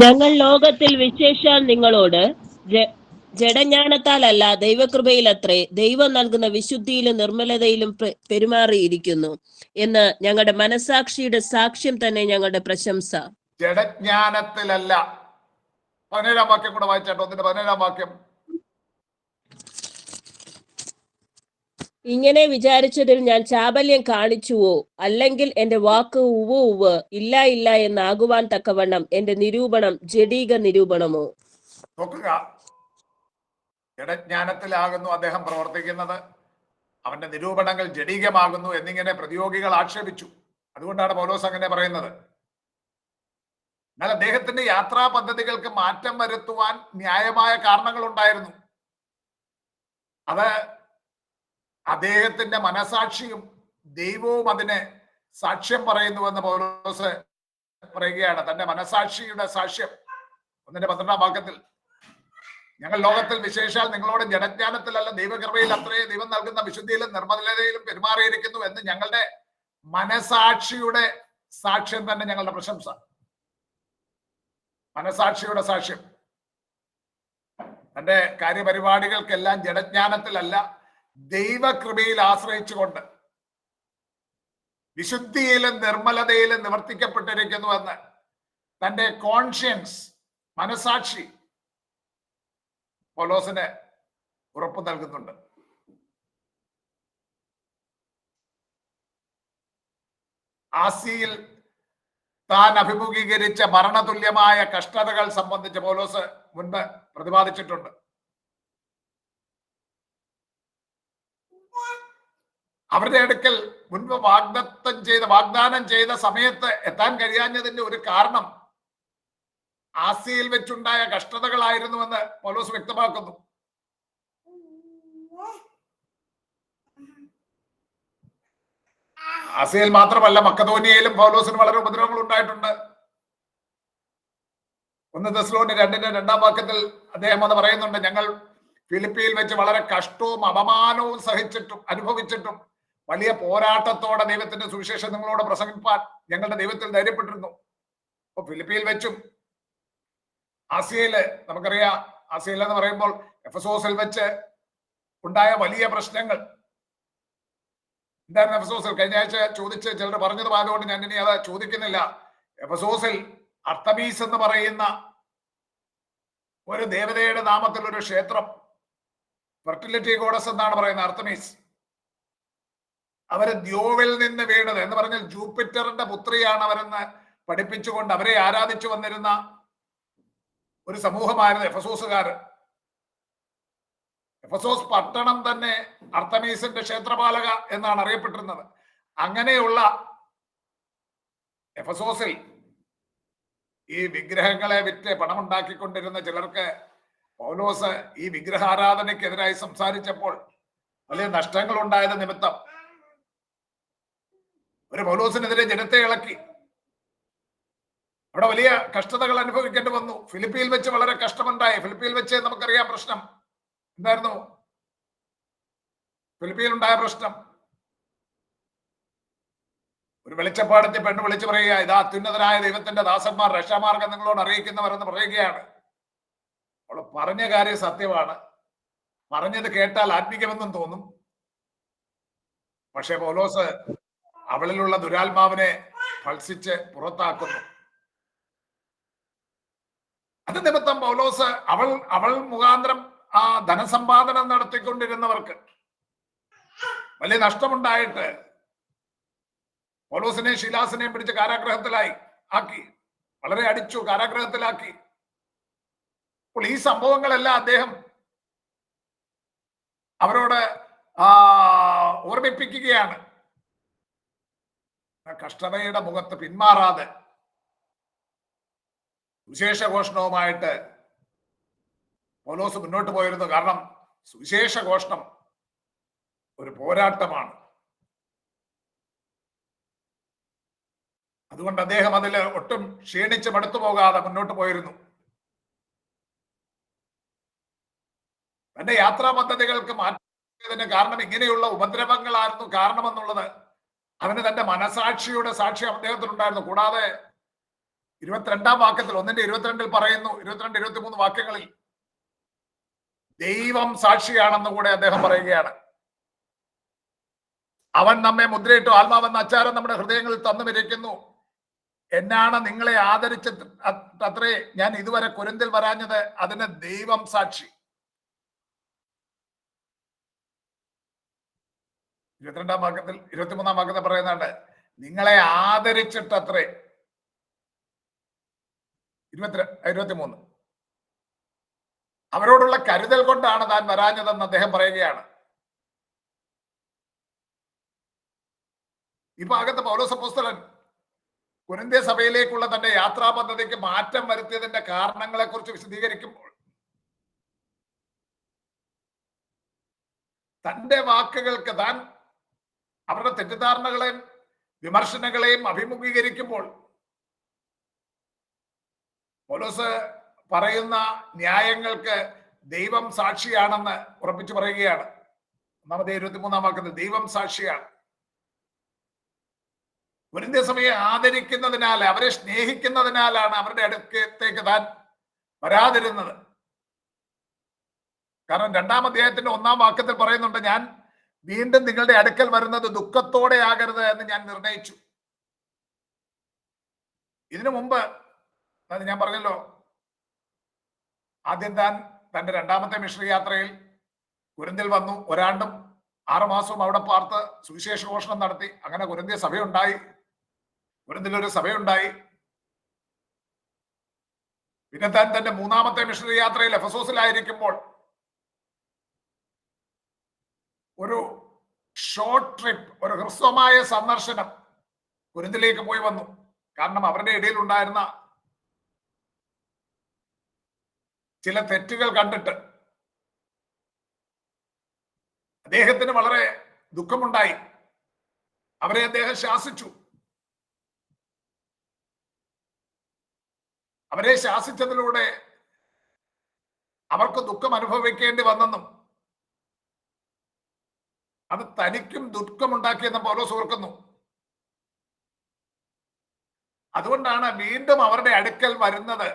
ഞങ്ങൾ ലോകത്തിൽ വിശേഷാൽ നിങ്ങളോട് ജഡജ്ഞാനത്താലല്ല ദൈവകൃപയിലത്രേ ദൈവം നൽകുന്ന വിശുദ്ധിയിലും നിർമ്മലതയിലും പെരുമാറിയിരിക്കുന്നു എന്ന് ഞങ്ങളുടെ മനസാക്ഷിയുടെ സാക്ഷ്യം തന്നെ ഞങ്ങളുടെ പ്രശംസ. ജഡജ്ഞാനത്തിലല്ല. 17-ാം വാക്യം കൂടെ വായിച്ചാട്ടോ. 1:17 വാക്യം. ഇങ്ങനെ വിചാരിച്ചതിൽ ഞാൻ ചാബല്യം കാണിച്ചുവോ, അല്ലെങ്കിൽ എന്റെ വാക്ക് ഉവ്വ് ഉവ്വ് ഇല്ല ഇല്ല എന്നാകുവാൻ തക്കവണ്ണം എന്റെ നിരൂപണം ജഡീക നിരൂപണമോ? നോക്കുക, ജഡജ്ഞാനത്തിലാകുന്നു അദ്ദേഹം പ്രവർത്തിക്കുന്നത്, അവന്റെ നിരൂപണങ്ങൾ ജഡീകമാകുന്നു എന്നിങ്ങനെ പ്രതിയോഗികൾ ആക്ഷേപിച്ചു. അതുകൊണ്ടാണ് പൗലോസ് അങ്ങനെ പറയുന്നത്. എന്നാൽ അദ്ദേഹത്തിന്റെ യാത്രാ പദ്ധതികൾക്ക് മാറ്റം വരുത്തുവാൻ ന്യായമായ കാരണങ്ങൾ ഉണ്ടായിരുന്നു. അത് അദ്ദേഹത്തിന്റെ മനസാക്ഷിയും ദൈവവും അതിന് സാക്ഷ്യം പറയുന്നുവെന്ന് പൗലോസ് പറയുകയാണ്. തന്റെ മനസാക്ഷിയുടെ സാക്ഷ്യം 1:12 വാക്യത്തിൽ, ഞങ്ങൾ ലോകത്തിൽ വിശേഷാൽ നിങ്ങളോട് ജഡജ്ഞാനത്തിലല്ല ദൈവകൃപയിൽ അത്രേ ദൈവം നൽകുന്ന വിശുദ്ധിയിലും നിർമ്മലതയിലും പെരുമാറിയിരിക്കുന്നു എന്ന് ഞങ്ങളുടെ മനസാക്ഷിയുടെ സാക്ഷ്യം തന്നെ ഞങ്ങളുടെ പ്രശംസ. മനസാക്ഷിയുടെ സാക്ഷ്യം. തന്റെ കാര്യപരിപാടികൾക്കെല്ലാം ജഡജ്ഞാനത്തിലല്ല ദൈവകൃപയിൽ ആശ്രയിച്ചുകൊണ്ട് വിശുദ്ധിയിലും നിർമ്മലതയിലും നിവർത്തിക്കപ്പെട്ടിരിക്കുന്നുവെന്ന് തന്റെ കോൺഷ്യൻസ്, മനസാക്ഷി പൗലോസിന് ഉറപ്പ് നൽകുന്നുണ്ട്. ആസിയിൽ താൻ അഭിമുഖീകരിച്ച മരണതുല്യമായ കഷ്ടതകൾ സംബന്ധിച്ച് പൗലോസ് മുൻപ് പ്രതിപാദിച്ചിട്ടുണ്ട്. അവരുടെ അടുക്കൽ മുൻപ് വാഗ്ദാനം ചെയ്ത സമയത്ത് എത്താൻ കഴിയാഞ്ഞതിന്റെ ഒരു കാരണം ആസിയിൽ വെച്ചുണ്ടായ കഷ്ടതകളായിരുന്നുവെന്ന് പൗലോസ് വ്യക്തമാക്കുന്നു. ആസിയയിൽ മാത്രമല്ല, മക്കദോനിയയിലും പൗലോസിന് വളരെ ഉപദ്രവങ്ങൾ ഉണ്ടായിട്ടുണ്ട്. 1 തെസ്സലോനിക്കർ 2:2 വാക്യത്തിൽ അദ്ദേഹം അത് പറയുന്നുണ്ട്. ഞങ്ങൾ ഫിലിപ്പിയിൽ വെച്ച് വളരെ കഷ്ടവും അപമാനവും അനുഭവിച്ചിട്ടും വലിയ പോരാട്ടത്തോടെ ദൈവത്തിന്റെ സുവിശേഷം നിങ്ങളോട് പ്രസംഗിപ്പാൻ ഞങ്ങളുടെ ദൈവത്തിൽ ധൈര്യപ്പെട്ടിരുന്നു. അപ്പൊ ഫിലിപ്പിയിൽ വെച്ചും ആസിയയില്, നമുക്കറിയാം ആസിയയിൽ എന്ന് പറയുമ്പോൾ എഫെസോസിൽ വെച്ച് ഉണ്ടായ വലിയ പ്രശ്നങ്ങൾ എന്തായിരുന്നു? എഫെസോസിൽ കഴിഞ്ഞ ആഴ്ച ചോദിച്ച് ചിലർ പറഞ്ഞത് ആയതുകൊണ്ട് ഞാൻ ഇനി അത് ചോദിക്കുന്നില്ല. എഫെസോസിൽ അർത്തമീസ് എന്ന് പറയുന്ന ഒരു ദേവതയുടെ നാമത്തിൽ ഒരു ക്ഷേത്രം ഫെർട്ടിലിറ്റി ഗോഡസ് എന്നാണ് പറയുന്നത്, അർത്തമീസ്. അവര് ദ്യോവിൽ നിന്ന് വീണത് എന്ന് പറഞ്ഞാൽ ജൂപ്പിറ്ററിന്റെ പുത്രിയാണ് അവരെന്ന് പഠിപ്പിച്ചുകൊണ്ട് അവരെ ആരാധിച്ചു വന്നിരുന്ന ഒരു സമൂഹമായിരുന്നു എഫസോസുകാർ. എഫസോസ് പട്ടണം തന്നെ അർത്തമീസിന്റെ ക്ഷേത്രപാലക എന്നാണ് അറിയപ്പെട്ടിരുന്നത്. അങ്ങനെയുള്ള എഫസോസിൽ ഈ വിഗ്രഹങ്ങളെ വിറ്റ് പണമുണ്ടാക്കിക്കൊണ്ടിരുന്ന ചിലർക്ക് പൗലോസ് ഈ വിഗ്രഹാരാധനയ്ക്കെതിരായി സംസാരിച്ചപ്പോൾ വലിയ നഷ്ടങ്ങൾ ഉണ്ടായത് നിമിത്തം ഒരു പൗലോസിനെതിരെ ജനത്തെ ഇളക്കി. അവിടെ വലിയ കഷ്ടതകൾ അനുഭവിക്കേണ്ടി വന്നു. ഫിലിപ്പിയിൽ വെച്ച് വളരെ കഷ്ടമുണ്ടായി. ഫിലിപ്പിയിൽ വെച്ച് നമുക്കറിയാം പ്രശ്നം എന്തായിരുന്നു. ഫിലിപ്പിയിൽ ഉണ്ടായ പ്രശ്നം, ഒരു വെളിച്ചപ്പാടത്തെ പെണ്ണ് വിളിച്ചു പറയുക, ഇതാ അത്യുന്നതനായ ദൈവത്തിന്റെ ദാസന്മാർ രക്ഷാമാർഗം നിങ്ങളോട് അറിയിക്കുന്നവരെന്ന് പറയുകയാണ്. അവൾ പറഞ്ഞ കാര്യം സത്യമാണ്, പറഞ്ഞത് കേട്ടാൽ ആത്മീകമെന്നും തോന്നും. പക്ഷെ പൗലോസ് അവളിലുള്ള ദുരാത്മാവിനെ ഭത്സിച്ച് പുറത്താക്കുന്നു. അത് നിമിത്തം പൗലോസ് അവൾ മുഖാന്തരം ആ ധനസമ്പാദനം നടത്തിക്കൊണ്ടിരുന്നവർക്ക് വലിയ നഷ്ടമുണ്ടായിട്ട് പൗലോസിനെയും ശീലാസിനെയും പിടിച്ച് കാരാഗ്രഹത്തിലായി ആക്കി, വളരെ അടിച്ചു, കാരാഗ്രഹത്തിലാക്കി. അപ്പോൾ ഈ സംഭവങ്ങളെല്ലാം അദ്ദേഹം അവരോട് ഓർമ്മിപ്പിക്കുകയാണ്. കഷ്ടതയുടെ മുഖത്ത് പിന്മാറാതെ സുവിശേഷ ഘോഷണവുമായിട്ട് പൗലോസ് മുന്നോട്ട് പോയിരുന്നു. കാരണം സുവിശേഷ ഘോഷണം ഒരു പോരാട്ടമാണ്. അതുകൊണ്ട് അദ്ദേഹം അതിൽ ഒട്ടും ക്ഷീണിച്ച് മടുത്തു പോകാതെ മുന്നോട്ട് പോയിരുന്നു. തന്റെ യാത്രാ പദ്ധതികൾക്ക് മാറ്റത്തിന് കാരണം ഇങ്ങനെയുള്ള ഉപദ്രവങ്ങളായിരുന്നു കാരണമെന്നുള്ളത് അവന് തന്റെ മനസാക്ഷിയുടെ സാക്ഷ്യം അദ്ദേഹത്തിനുണ്ടായിരുന്നു. കൂടാതെ 22-ാം വാക്യത്തിൽ 1:22 പറയുന്നു, 22-23 വാക്യങ്ങളിൽ ദൈവം സാക്ഷിയാണെന്ന് കൂടെ അദ്ദേഹം പറയുകയാണ്. അവൻ നമ്മെ മുദ്രയിട്ടു, ആത്മാവെന്ന അച്ചാരം നമ്മുടെ ഹൃദയങ്ങളിൽ തന്നുമിരിക്കുന്നു. എന്നാണ് നിങ്ങളെ ആദരിച്ചത് അത്രേ ഞാൻ ഇതുവരെ കൊരിന്തിൽ വരാഞ്ഞത്, അതിന് ദൈവം സാക്ഷി. 22-ാം വാക്യത്തിൽ 23-ാം വാക്യത്തിൽ പറയുന്നുണ്ട്, നിങ്ങളെ ആദരിച്ചിട്ടത്രേ. 23 അവരോടുള്ള കരുതൽ കൊണ്ടാണ് താൻ വരാഞ്ഞതെന്ന് അദ്ദേഹം പറയുകയാണ്. ഈ ഭാഗത്ത് പൗലോസ് അപ്പോസ്തലൻ കൊരിന്ത്യ സഭയിലേക്കുള്ള തന്റെ യാത്രാ പദ്ധതിക്ക് മാറ്റം വരുത്തിയതിന്റെ കാരണങ്ങളെ കുറിച്ച് വിശദീകരിക്കുമ്പോൾ തന്റെ വാക്കുകൾക്ക് താൻ അവരുടെ തെറ്റിദ്ധാരണകളെയും വിമർശനങ്ങളെയും അഭിമുഖീകരിക്കുമ്പോൾ പൗലോസ് പറയുന്ന ന്യായങ്ങൾക്ക് ദൈവം സാക്ഷിയാണെന്ന് ഉറപ്പിച്ചു പറയുകയാണ്. 23-ാം വാക്യത്തിൽ ദൈവം സാക്ഷിയാണ്. കൊരിന്ത്യ സഭയെ ആദരിക്കുന്നതിനാൽ, അവരെ സ്നേഹിക്കുന്നതിനാലാണ് അവരുടെ അടുക്കത്തേക്ക് താൻ വരാതിരുന്നത്. കാരണം 2-ാം അധ്യായത്തിന്റെ 1-ാം വാക്യത്തിൽ പറയുന്നുണ്ട്, ഞാൻ വീണ്ടും നിങ്ങളുടെ അടുക്കൽ വരുന്നത് ദുഃഖത്തോടെ ആകരുത് എന്ന് ഞാൻ നിർണയിച്ചു. ഇതിനു മുമ്പ് ഞാൻ പറഞ്ഞല്ലോ, ആദ്യം താൻ തന്റെ 2-ാമത്തെ മിഷണറി യാത്രയിൽ കൊരിന്തിൽ വന്നു. 1 ആണ്ടും 6 മാസവും അവിടെ പാർത്ത് സുവിശേഷ ഘോഷണം നടത്തി. അങ്ങനെ കൊരിന്ത്യ സഭയുണ്ടായി, കൊരിന്തിലൊരു സഭയുണ്ടായി. പിന്നെ താൻ തന്റെ 3-ാമത്തെ മിഷണറി യാത്രയിൽ എഫസോസിലായിരിക്കുമ്പോൾ ഒരു ഷോർട്ട് ട്രിപ്പ്, ഒരു ഹ്രസ്വമായ സന്ദർശനം കൊരിന്തിലേക്ക് പോയി വന്നു. കാരണം അവരുടെ ഇടയിൽ ഉണ്ടായിരുന്ന ചില തെറ്റുകൾ കണ്ടിട്ട് അദ്ദേഹത്തിന് വളരെ ദുഃഖമുണ്ടായി. അവരെ അദ്ദേഹം ശാസിച്ചു. അവരെ ശാസിച്ചതിലൂടെ അവർക്ക് ദുഃഖം അനുഭവിക്കേണ്ടി വന്നെന്നും അത് തനിക്കും ദുഃഖമുണ്ടാക്കിയെന്നും പൗലോസ് ഓർക്കുന്നു. അതുകൊണ്ടാണ് വീണ്ടും അവരുടെ അടുക്കൽ വരുന്നത്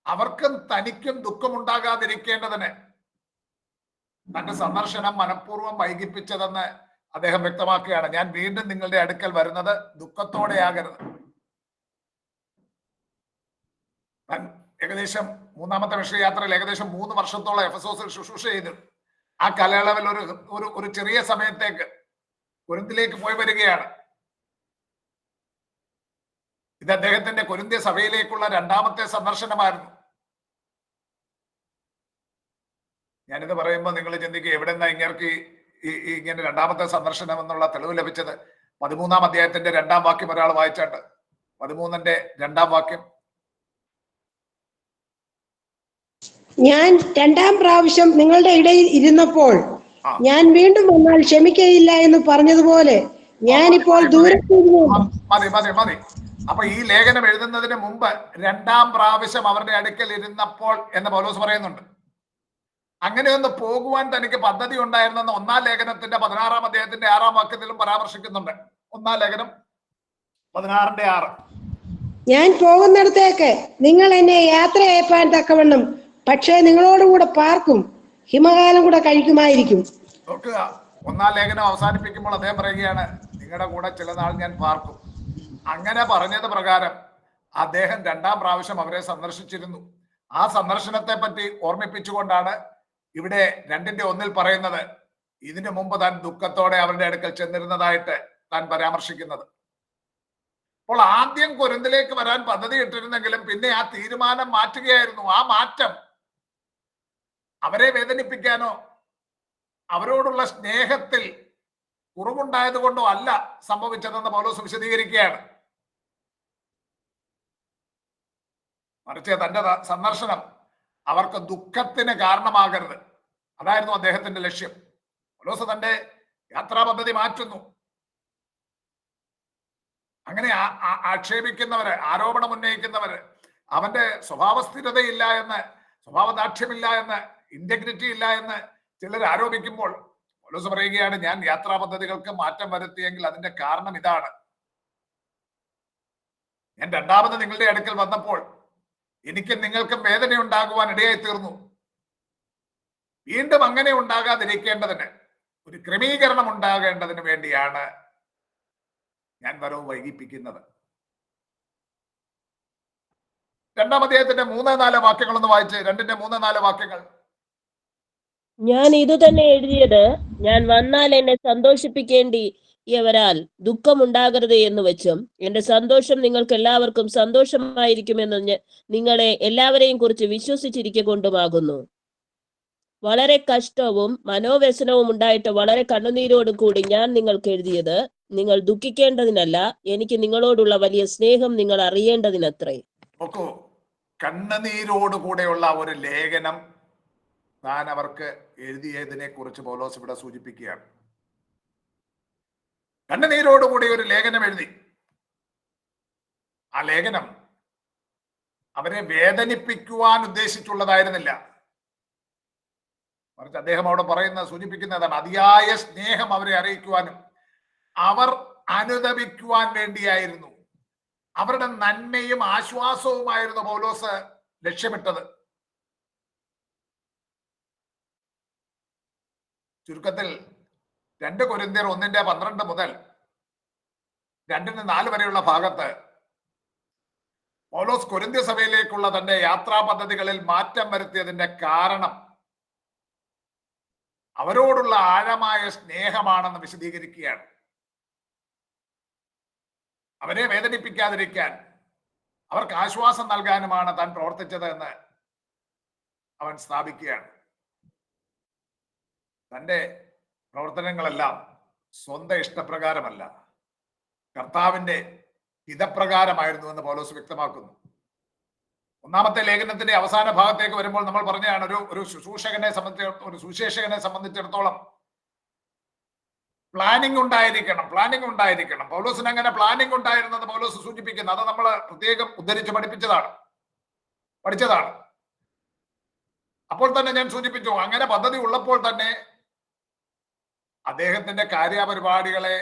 അവർക്കും തനിക്കും ദുഃഖമുണ്ടാകാതിരിക്കേണ്ടതിന് തന്റെ സന്ദർശനം മനഃപൂർവ്വം വൈകിപ്പിച്ചതെന്ന് അദ്ദേഹം വ്യക്തമാക്കുകയാണ്. ഞാൻ വീണ്ടും നിങ്ങളുടെ അടുക്കൽ വരുന്നത് ദുഃഖത്തോടെയാകരുത്. ഏകദേശം 3-ാമത്തെ മിഷണറി യാത്രയിൽ ഏകദേശം 3 വർഷത്തോളം എഫസോസിൽ ശുശ്രൂഷ ചെയ്തു. ആ കാലയളവിൽ ഒരു ചെറിയ സമയത്തേക്ക് കൊരിന്തിലേക്ക് പോയി വരികയാണ്. ഇത് അദ്ദേഹത്തിന്റെ കൊരിന്ത്യ സഭയിലേക്കുള്ള രണ്ടാമത്തെ സന്ദർശനമായിരുന്നു. ഞാനിത് പറയുമ്പോൾ നിങ്ങൾ ചിന്തിക്കുക, എവിടെ നിന്നാ ഇങ്ങേർക്ക് ഇങ്ങനെ രണ്ടാമത്തെ സന്ദർശനം എന്നുള്ള തെളിവ് ലഭിച്ചത്? 13-ാം അധ്യായത്തിന്റെ 2-ാം വാക്യം ഒരാൾ വായിച്ചാട്ട്. 13-ന്റെ 2-ാം വാക്യം. ഞാൻ 2-ാം പ്രാവശ്യം നിങ്ങളുടെ ഇടയിൽ ഇരുന്നപ്പോൾ ഞാൻ വീണ്ടും വന്നാൽ ക്ഷമിക്കയില്ല എന്ന് പറഞ്ഞതുപോലെ ഞാനിപ്പോൾ ദൂരത്തിരുന്നു. മതി. അപ്പൊ ഈ ലേഖനം എഴുതുന്നതിന് മുമ്പ് 2-ാം പ്രാവശ്യം അവരുടെ അടുക്കൽ ഇരുന്നപ്പോൾ എന്ന് പൗലോസ് പറയുന്നുണ്ട്. അങ്ങനെ ഒന്ന് പോകുവാൻ തനിക്ക് പദ്ധതി ഉണ്ടായിരുന്നെന്ന് 1-ാം ലേഖനത്തിന്റെ 16-ാം അധ്യായത്തിന്റെ 6-ാം വാക്യത്തിലും പരാമർശിക്കുന്നുണ്ട്. 1-ാം ലേഖനം 16-ന്റെ 6. ഞാൻ പോകുന്നിടത്തേക്ക് നിങ്ങൾ എന്നെ യാത്ര അയപ്പാൻ തക്കവണ്ണം പക്ഷേ നിങ്ങളോടുകൂടെ പാർക്കും, ഹിമകാലം കൂടെ കഴിക്കുമായിരിക്കും. നോക്കുക, 1-ാം ലേഖനം അവസാനിപ്പിക്കുമ്പോൾ അദ്ദേഹം പറയുകയാണ്, നിങ്ങളുടെ കൂടെ ചില നാൾ ഞാൻ പാർക്കും. അങ്ങനെ പറഞ്ഞത് പ്രകാരം അദ്ദേഹം 2-ാം പ്രാവശ്യം അവരെ സന്ദർശിച്ചിരുന്നു. ആ സന്ദർശനത്തെ പറ്റി ഓർമ്മിപ്പിച്ചുകൊണ്ടാണ് ഇവിടെ 2-ന്റെ-1 പറയുന്നത്, ഇതിനു മുമ്പ് താൻ ദുഃഖത്തോടെ അവരുടെ അടുക്കൽ ചെന്നിരുന്നതായിട്ട് താൻ പരാമർശിക്കുന്നത്. അപ്പോൾ ആദ്യം കൊരിന്തിലേക്ക് വരാൻ പദ്ധതി ഇട്ടിരുന്നെങ്കിലും പിന്നെ ആ തീരുമാനം മാറ്റുകയായിരുന്നു. ആ മാറ്റം അവരെ വേദനിപ്പിക്കാനോ അവരോടുള്ള സ്നേഹത്തിൽ കുറവുണ്ടായത് കൊണ്ടോ അല്ല സംഭവിച്ചതെന്ന് പൗലോസ് വിശദീകരിക്കുകയാണ്. മറിച്ച് തന്റെ സന്ദർശനം അവർക്ക് ദുഃഖത്തിന് കാരണമാകരുത്, അതായിരുന്നു അദ്ദേഹത്തിന്റെ ലക്ഷ്യം. പൗലോസ് തന്റെ യാത്രാ പദ്ധതി മാറ്റുന്നു. അങ്ങനെ ആക്ഷേപിക്കുന്നവര്, ആരോപണം ഉന്നയിക്കുന്നവര്, അവന്റെ സ്വഭാവസ്ഥിരതയില്ല എന്ന്, സ്വഭാവദാർഢ്യമില്ല എന്ന്, ഇന്റഗ്രിറ്റി ഇല്ല എന്ന് ചിലർ ആരോപിക്കുമ്പോൾ പൗലോസ് പറയുകയാണ്, ഞാൻ യാത്രാ പദ്ധതികൾക്ക് മാറ്റം വരുത്തിയെങ്കിൽ അതിന്റെ കാരണം ഇതാണ്. ഞാൻ 2-ാമത് നിങ്ങളുടെ അടുക്കൽ വന്നപ്പോൾ എനിക്ക് നിങ്ങൾക്കും വേദന ഉണ്ടാകുവാൻ ഇടയായി തീർന്നു. വീണ്ടും അങ്ങനെ ഉണ്ടാകാതിരിക്കേണ്ടതിന്, ഒരു ക്രമീകരണം ഉണ്ടാകേണ്ടതിന് വേണ്ടിയാണ് ഞാൻ വരവ് വൈകിപ്പിക്കുന്നത്. 2-ാം അധ്യായത്തിന്റെ 3-4 വാക്യങ്ങളൊന്ന് വായിച്ച്. 2-ന്റെ 3-4 വാക്യങ്ങൾ. ഞാൻ ഇത് തന്നെ എഴുതിയത്, ഞാൻ വന്നാൽ എന്നെ സന്തോഷിപ്പിക്കേണ്ടിയവരാൽ ദുഃഖമുണ്ടാകരുത് എന്ന് വെച്ചും എന്റെ സന്തോഷം നിങ്ങൾക്ക് എല്ലാവർക്കും സന്തോഷമായിരിക്കുമെന്ന് നിങ്ങളെ എല്ലാവരെയും കുറിച്ച് വിശ്വസിച്ചിരിക്കൊണ്ടുമാകുന്നു. വളരെ കഷ്ടവും മനോവ്യസനവും ഉണ്ടായിട്ട് വളരെ കണ്ണുനീരോടും കൂടി ഞാൻ നിങ്ങൾക്ക് എഴുതിയത് നിങ്ങൾ ദുഃഖിക്കേണ്ടതിനല്ല, എനിക്ക് നിങ്ങളോടുള്ള വലിയ സ്നേഹം നിങ്ങൾ അറിയേണ്ടതിനത്രേ. നോക്കൂ, കണ്ണുനീരോടുകൂടെയുള്ള ഒരു ലേഖനം താൻ അവർക്ക് എഴുതിയതിനെ കുറിച്ച് പൗലോസ് ഇവിടെ സൂചിപ്പിക്കുകയാണ്. കണ്ണുനീരോടുകൂടി ഒരു ലേഖനം എഴുതി. ആ ലേഖനം അവരെ വേദനിപ്പിക്കുവാൻ ഉദ്ദേശിച്ചുള്ളതായിരുന്നില്ല. മറിച്ച് അദ്ദേഹം അവിടെ സൂചിപ്പിക്കുന്നതാണ്, അതിയായ സ്നേഹം അവരെ അറിയിക്കുവാനും അവർ അനുതപിക്കുവാൻ വേണ്ടിയായിരുന്നു. അവരുടെ നന്മയും ആശ്വാസവുമായിരുന്നു പൗലോസ് ലക്ഷ്യമിട്ടത്. ചുരുക്കത്തിൽ 2 കൊരിന്ത്യർ 1-12 മുതൽ 2-4 വരെയുള്ള ഭാഗത്ത് പൗലോസ് കൊരിന്ത്യ സഭയിലേക്കുള്ള തന്റെ യാത്രാ പദ്ധതികളിൽ മാറ്റം വരുത്തിയതിന്റെ കാരണം അവരോടുള്ള ആഴമായ സ്നേഹമാണെന്ന് വിശദീകരിക്കുകയാണ്. അവരെ വേദനിപ്പിക്കാതിരിക്കാൻ, അവർക്ക് ആശ്വാസം നൽകാനുമാണ് താൻ പ്രവർത്തിച്ചത് എന്ന് അവൻ സ്ഥാപിക്കുകയാണ്. തന്റെ പ്രവർത്തനങ്ങളെല്ലാം സ്വന്തം ഇഷ്ടപ്രകാരമല്ല, കർത്താവിന്റെ ഹിതപ്രകാരമായിരുന്നു എന്ന് പൗലോസ് വ്യക്തമാക്കുന്നു. 1-ാമത്തെ ലേഖനത്തിന്റെ അവസാന ഭാഗത്തേക്ക് വരുമ്പോൾ നമ്മൾ പറഞ്ഞതാണ്, ഒരു ശുശ്രൂഷകനെ ഒരു സുശേഷകനെ സംബന്ധിച്ചിടത്തോളം പ്ലാനിംഗ് ഉണ്ടായിരിക്കണം. പൗലോസിന് അങ്ങനെ പ്ലാനിംഗ് ഉണ്ടായിരുന്നത് പൗലോസ് സൂചിപ്പിക്കുന്നു. അത് നമ്മൾ പ്രത്യേകം ഉദ്ധരിച്ച് പഠിച്ചതാണ്. അപ്പോൾ തന്നെ ഞാൻ സൂചിപ്പിച്ചു, അങ്ങനെ പദ്ധതി ഉള്ളപ്പോൾ തന്നെ അദ്ദേഹത്തിന്റെ കാര്യപരിപാടികളെ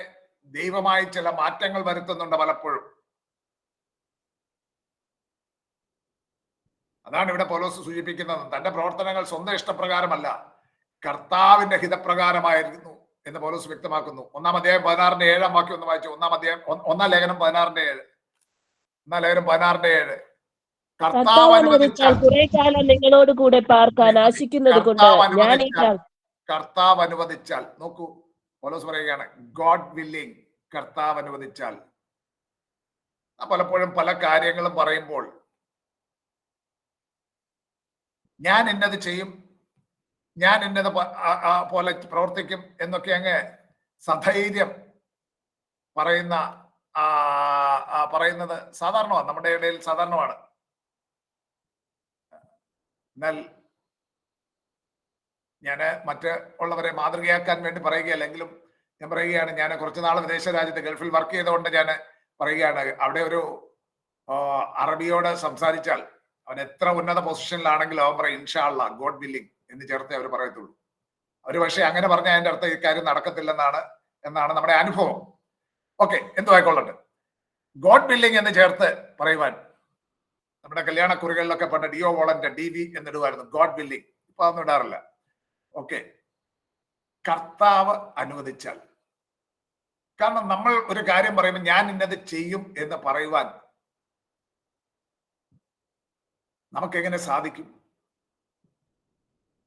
ദൈവമായി ചില മാറ്റങ്ങൾ വരുത്തുന്നുണ്ട് പലപ്പോഴും. അതാണ് ഇവിടെ പൗലോസ് സൂചിപ്പിക്കുന്നത്. തന്റെ പ്രവർത്തനങ്ങൾ സ്വന്തം ഇഷ്ടപ്രകാരമല്ല, കർത്താവിന്റെ ഹിതപ്രകാരമായിരുന്നു എന്ന് പൗലോസ് വ്യക്തമാക്കുന്നു. 1-ാം അധ്യായം 16-ന്റെ 7-ാം വാക്യം ഒന്ന് വായിച്ചു. 1-ാം ലേഖനം 16-ന്റെ 7. 1-ാം ലേഖനം 16-ന്റെ 7. കർത്താവ് അനുവദിച്ചാൽ കുറെ കാലം നിങ്ങളോട് കൂടെ പാർക്കാൻ ആശിക്കുന്നത് കൊണ്ട് ഞാൻ ഈ കർത്താവ് അനുവദിച്ചാൽ, നോക്കൂ പൗലോസ് പറയുകയാണ് ഗോഡ് വില്ലിങ്, കർത്താവ് അനുവദിച്ചാൽ. പലപ്പോഴും പല കാര്യങ്ങളും പറയുമ്പോൾ ഞാൻ ഇന്നത് ചെയ്യും, ഞാൻ ഇന്നത് പോലെ പ്രവർത്തിക്കും എന്നൊക്കെ അങ്ങ് സധൈര്യം പറയുന്നത് സാധാരണമാണ്, നമ്മുടെ ഇടയിൽ സാധാരണമാണ്. എന്നാൽ ഞാൻ ഉള്ളവരെ മാതൃകയാക്കാൻ വേണ്ടി പറയുകയല്ലെങ്കിലും ഞാൻ പറയുകയാണ്, ഞാൻ കുറച്ചു നാൾ വിദേശ രാജ്യത്ത് ഗൾഫിൽ വർക്ക് ചെയ്തുകൊണ്ട് ഞാൻ പറയുകയാണ്, അവിടെ ഒരു അറബിയോട് സംസാരിച്ചാൽ അവൻ എത്ര ഉന്നത പൊസിഷനിലാണെങ്കിലും അവൻ പറയും ഇൻഷാ അല്ലാഹ്, ഗോഡ് വില്ലിങ് എന്ന് ചേർത്തേ അവർ പറയത്തുള്ളൂ. അവർ പക്ഷേ അങ്ങനെ പറഞ്ഞാൽ അതിന്റെ അർത്ഥം ഈ കാര്യം എന്നാണ് നമ്മുടെ അനുഭവം. ഓക്കെ, എന്തുവായിക്കൊള്ളട്ടെ, ഗോഡ് വില്ലിങ് എന്ന് ചേർത്ത് പറയുവാൻ നമ്മുടെ കല്യാണക്കുറികളിലൊക്കെ പണ്ട് ഡിഒ വോളന്റ് DV എന്നിടുമായിരുന്നു, ഗോഡ് വില്ലിങ്. ഇപ്പൊ അതൊന്നും ഇടാറില്ല. ഓക്കെ, കർത്താവ് അനുവദിച്ചാൽ. കാരണം നമ്മൾ ഒരു കാര്യം പറയുമ്പോൾ ഞാൻ ഇന്നത് ചെയ്യും എന്ന് പറയുവാൻ നമുക്കെങ്ങനെ സാധിക്കും?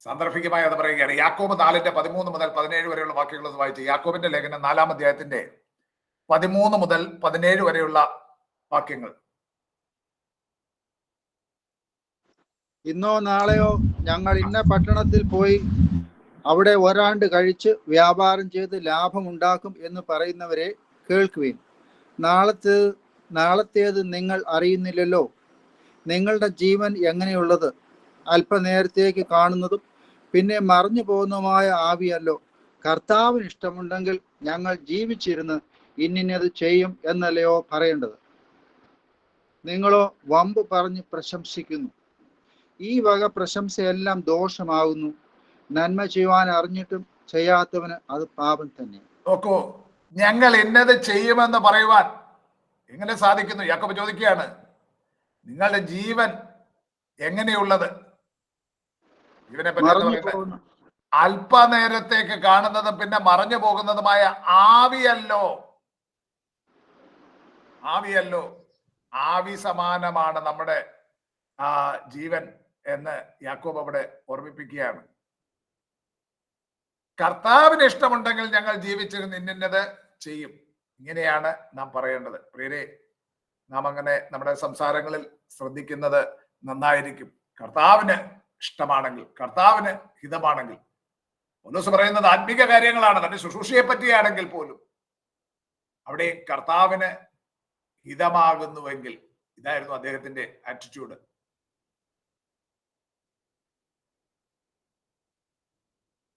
സാന്ദർഭികമായി അത് പറയുകയാണ്. യാക്കോബ് 4:13 മുതൽ 17 വരെയുള്ള വാക്യങ്ങൾ ഒന്ന് വായിച്ചു. യാക്കോബിന്റെ ലേഖനം 4-ാം അധ്യായത്തിന്റെ 13 മുതൽ 17 വരെയുള്ള വാക്യങ്ങൾ. ഇന്നോ നാളെയോ ഞങ്ങൾ ഇന്ന പട്ടണത്തിൽ പോയി അവിടെ ഒരാണ്ട് കഴിച്ച് വ്യാപാരം ചെയ്ത് ലാഭമുണ്ടാക്കും എന്ന് പറയുന്നവരെ കേൾക്കുവിൻ. നാളത്തേത് നിങ്ങൾ അറിയുന്നില്ലല്ലോ. നിങ്ങളുടെ ജീവൻ എങ്ങനെയുള്ളത്? അല്പനേരത്തേക്ക് കാണുന്നതും പിന്നെ മറഞ്ഞു പോകുന്നതുമായ ആവിയല്ലോ. കർത്താവിന് ഇഷ്ടമുണ്ടെങ്കിൽ ഞങ്ങൾ ജീവിച്ചിരുന്ന് ഇന്നത് ചെയ്യും എന്നല്ലയോ പറയേണ്ടത്. നിങ്ങളോ വമ്പ് പറഞ്ഞ് പ്രശംസിക്കുന്നു. ഈ വക പ്രശംസയെല്ലാം ദോഷമാകുന്നു. നന്മ ചെയ്യുവാൻ അറിഞ്ഞിട്ടും ചെയ്യാത്തവന് അത് പാപം തന്നെ. നോക്കൂ, ഞങ്ങൾ ഇന്നത് ചെയ്യുമെന്ന് പറയുവാൻ എങ്ങനെ സാധിക്കുന്നു? യാക്കോബ് ചോദിക്കുകയാണ്, നിങ്ങളുടെ ജീവൻ എങ്ങനെയുള്ളത്? ജീവനെ പറ്റി പറയുന്നത് അല്പനേരത്തേക്ക് കാണുന്നതും പിന്നെ മറഞ്ഞു പോകുന്നതുമായ ആവിയല്ലോ. ആവി സമാനമാണ് നമ്മുടെ ജീവൻ എന്ന് യാക്കോബ് അവിടെ ഓർമ്മിപ്പിക്കുകയാണ്. കർത്താവിന് ഇഷ്ടമുണ്ടെങ്കിൽ ഞങ്ങൾ ജീവിച്ചിരുന്ന് ഇന്നത് ചെയ്യും. ഇങ്ങനെയാണ് നാം പറയേണ്ടത്. പ്രിയരെ, നാം അങ്ങനെ നമ്മുടെ സംസാരങ്ങളിൽ ശ്രദ്ധിക്കുന്നത് നന്നായിരിക്കും. കർത്താവിന് ഇഷ്ടമാണെങ്കിൽ, കർത്താവിന് ഹിതമാണെങ്കിൽ. പൗലോസ് പറയുന്നത് ആത്മീക കാര്യങ്ങളാണ്, തന്റെ ശുശ്രൂഷയെ പറ്റിയാണെങ്കിൽ പോലും അവിടെ കർത്താവിന് ഹിതമാകുന്നുവെങ്കിൽ. ഇതായിരുന്നു അദ്ദേഹത്തിന്റെ ആറ്റിറ്റ്യൂഡ്.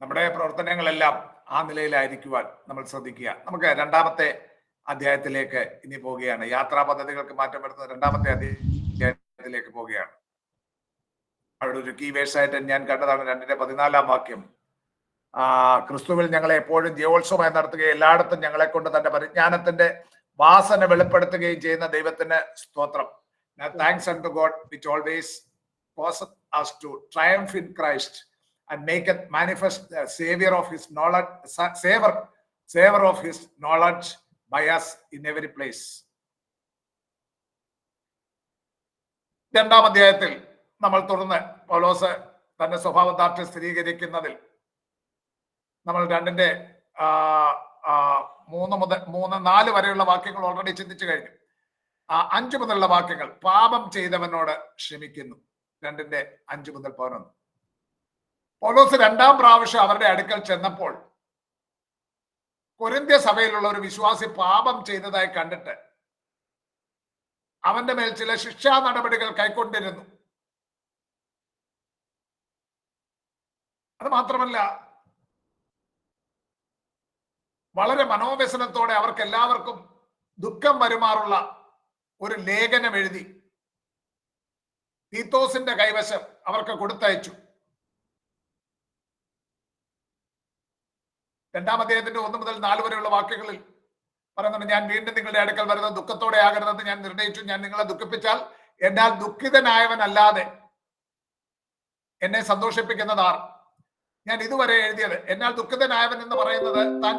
നമ്മുടെ പ്രവർത്തനങ്ങളെല്ലാം ആ നിലയിലായിരിക്കുവാൻ നമ്മൾ ശ്രദ്ധിക്കുക. നമുക്ക് 2-ാമത്തെ അധ്യായത്തിലേക്ക് ഇനി പോവുകയാണ്. യാത്രാ പദ്ധതികൾക്ക് മാറ്റം വരുത്തുന്ന 2-ാമത്തെ അധ്യായത്തിലേക്ക് പോവുകയാണ്. അവിടെ ഒരു കീ വേഴ്സായിട്ട് ഞാൻ കണ്ടതാണ് 2:14 വാക്യം. ക്രിസ്തുവിൽ ഞങ്ങളെ എപ്പോഴും ജയോത്സവമായി നടത്തുകയും എല്ലായിടത്തും ഞങ്ങളെ കൊണ്ട് തന്റെ പരിജ്ഞാനത്തിന്റെ വാസന വെളിപ്പെടുത്തുകയും ചെയ്യുന്ന ദൈവത്തിന് സ്തോത്രം. Thanks unto God which always causes us to triumph in Christ and make it manifest the savor of his knowledge by us in every place. 2-ാം അധ്യായത്തിൽ നമ്മൾ തുടർന്ന് പൗലോസ് തന്റെ സ്വഭാവദാർഢ്യം സ്ഥിരീകരിക്കുന്നതിൽ നമ്മൾ 2-ന്റെ 3-4 വരെയുള്ള വാക്യങ്ങൾ ഓൾറെഡി ചിന്തിച്ചു കഴിഞ്ഞു. 5 മുതലുള്ള വാക്യങ്ങൾ പാപം ചെയ്തവനോട് ക്ഷമിക്കുന്നു. 2-ന്റെ 5 മുതൽ 11. പൗലോസ് 2-ാം പ്രാവശ്യം അവരുടെ അടുക്കൽ ചെന്നപ്പോൾ കൊരിന്ത്യ സഭയിലുള്ള ഒരു വിശ്വാസി പാപം ചെയ്തതായി കണ്ടിട്ട് അവന്റെ മേൽ ചില ശിക്ഷാ നടപടികൾ കൈക്കൊണ്ടിരുന്നു. അത് മാത്രമല്ല, വളരെ മനോവ്യസനത്തോടെ അവർക്ക് എല്ലാവർക്കും ദുഃഖം വരുമാറുള്ള ഒരു ലേഖനം എഴുതി തീത്തോസിന്റെ കൈവശം അവർക്ക് കൊടുത്തയച്ചു. 2-ാം അധ്യായത്തിന്റെ 1 മുതൽ 4 വരെയുള്ള വാക്യങ്ങളിൽ പറയുന്നുണ്ട്, ഞാൻ വീണ്ടും നിങ്ങളുടെ അടുക്കൽ വരുന്നത് ദുഃഖത്തോടെ ആകരുതെന്ന് ഞാൻ നിർണയിച്ചു. ഞാൻ നിങ്ങളെ ദുഃഖിപ്പിച്ചാൽ എന്നാൽ ദുഃഖിതനായവനല്ലാതെ എന്നെ സന്തോഷിപ്പിക്കുന്നതാർ? ഞാൻ ഇതുവരെ എഴുതിയത് എന്നാൽ ദുഃഖിതനായവൻ എന്ന് പറയുന്നത് താൻ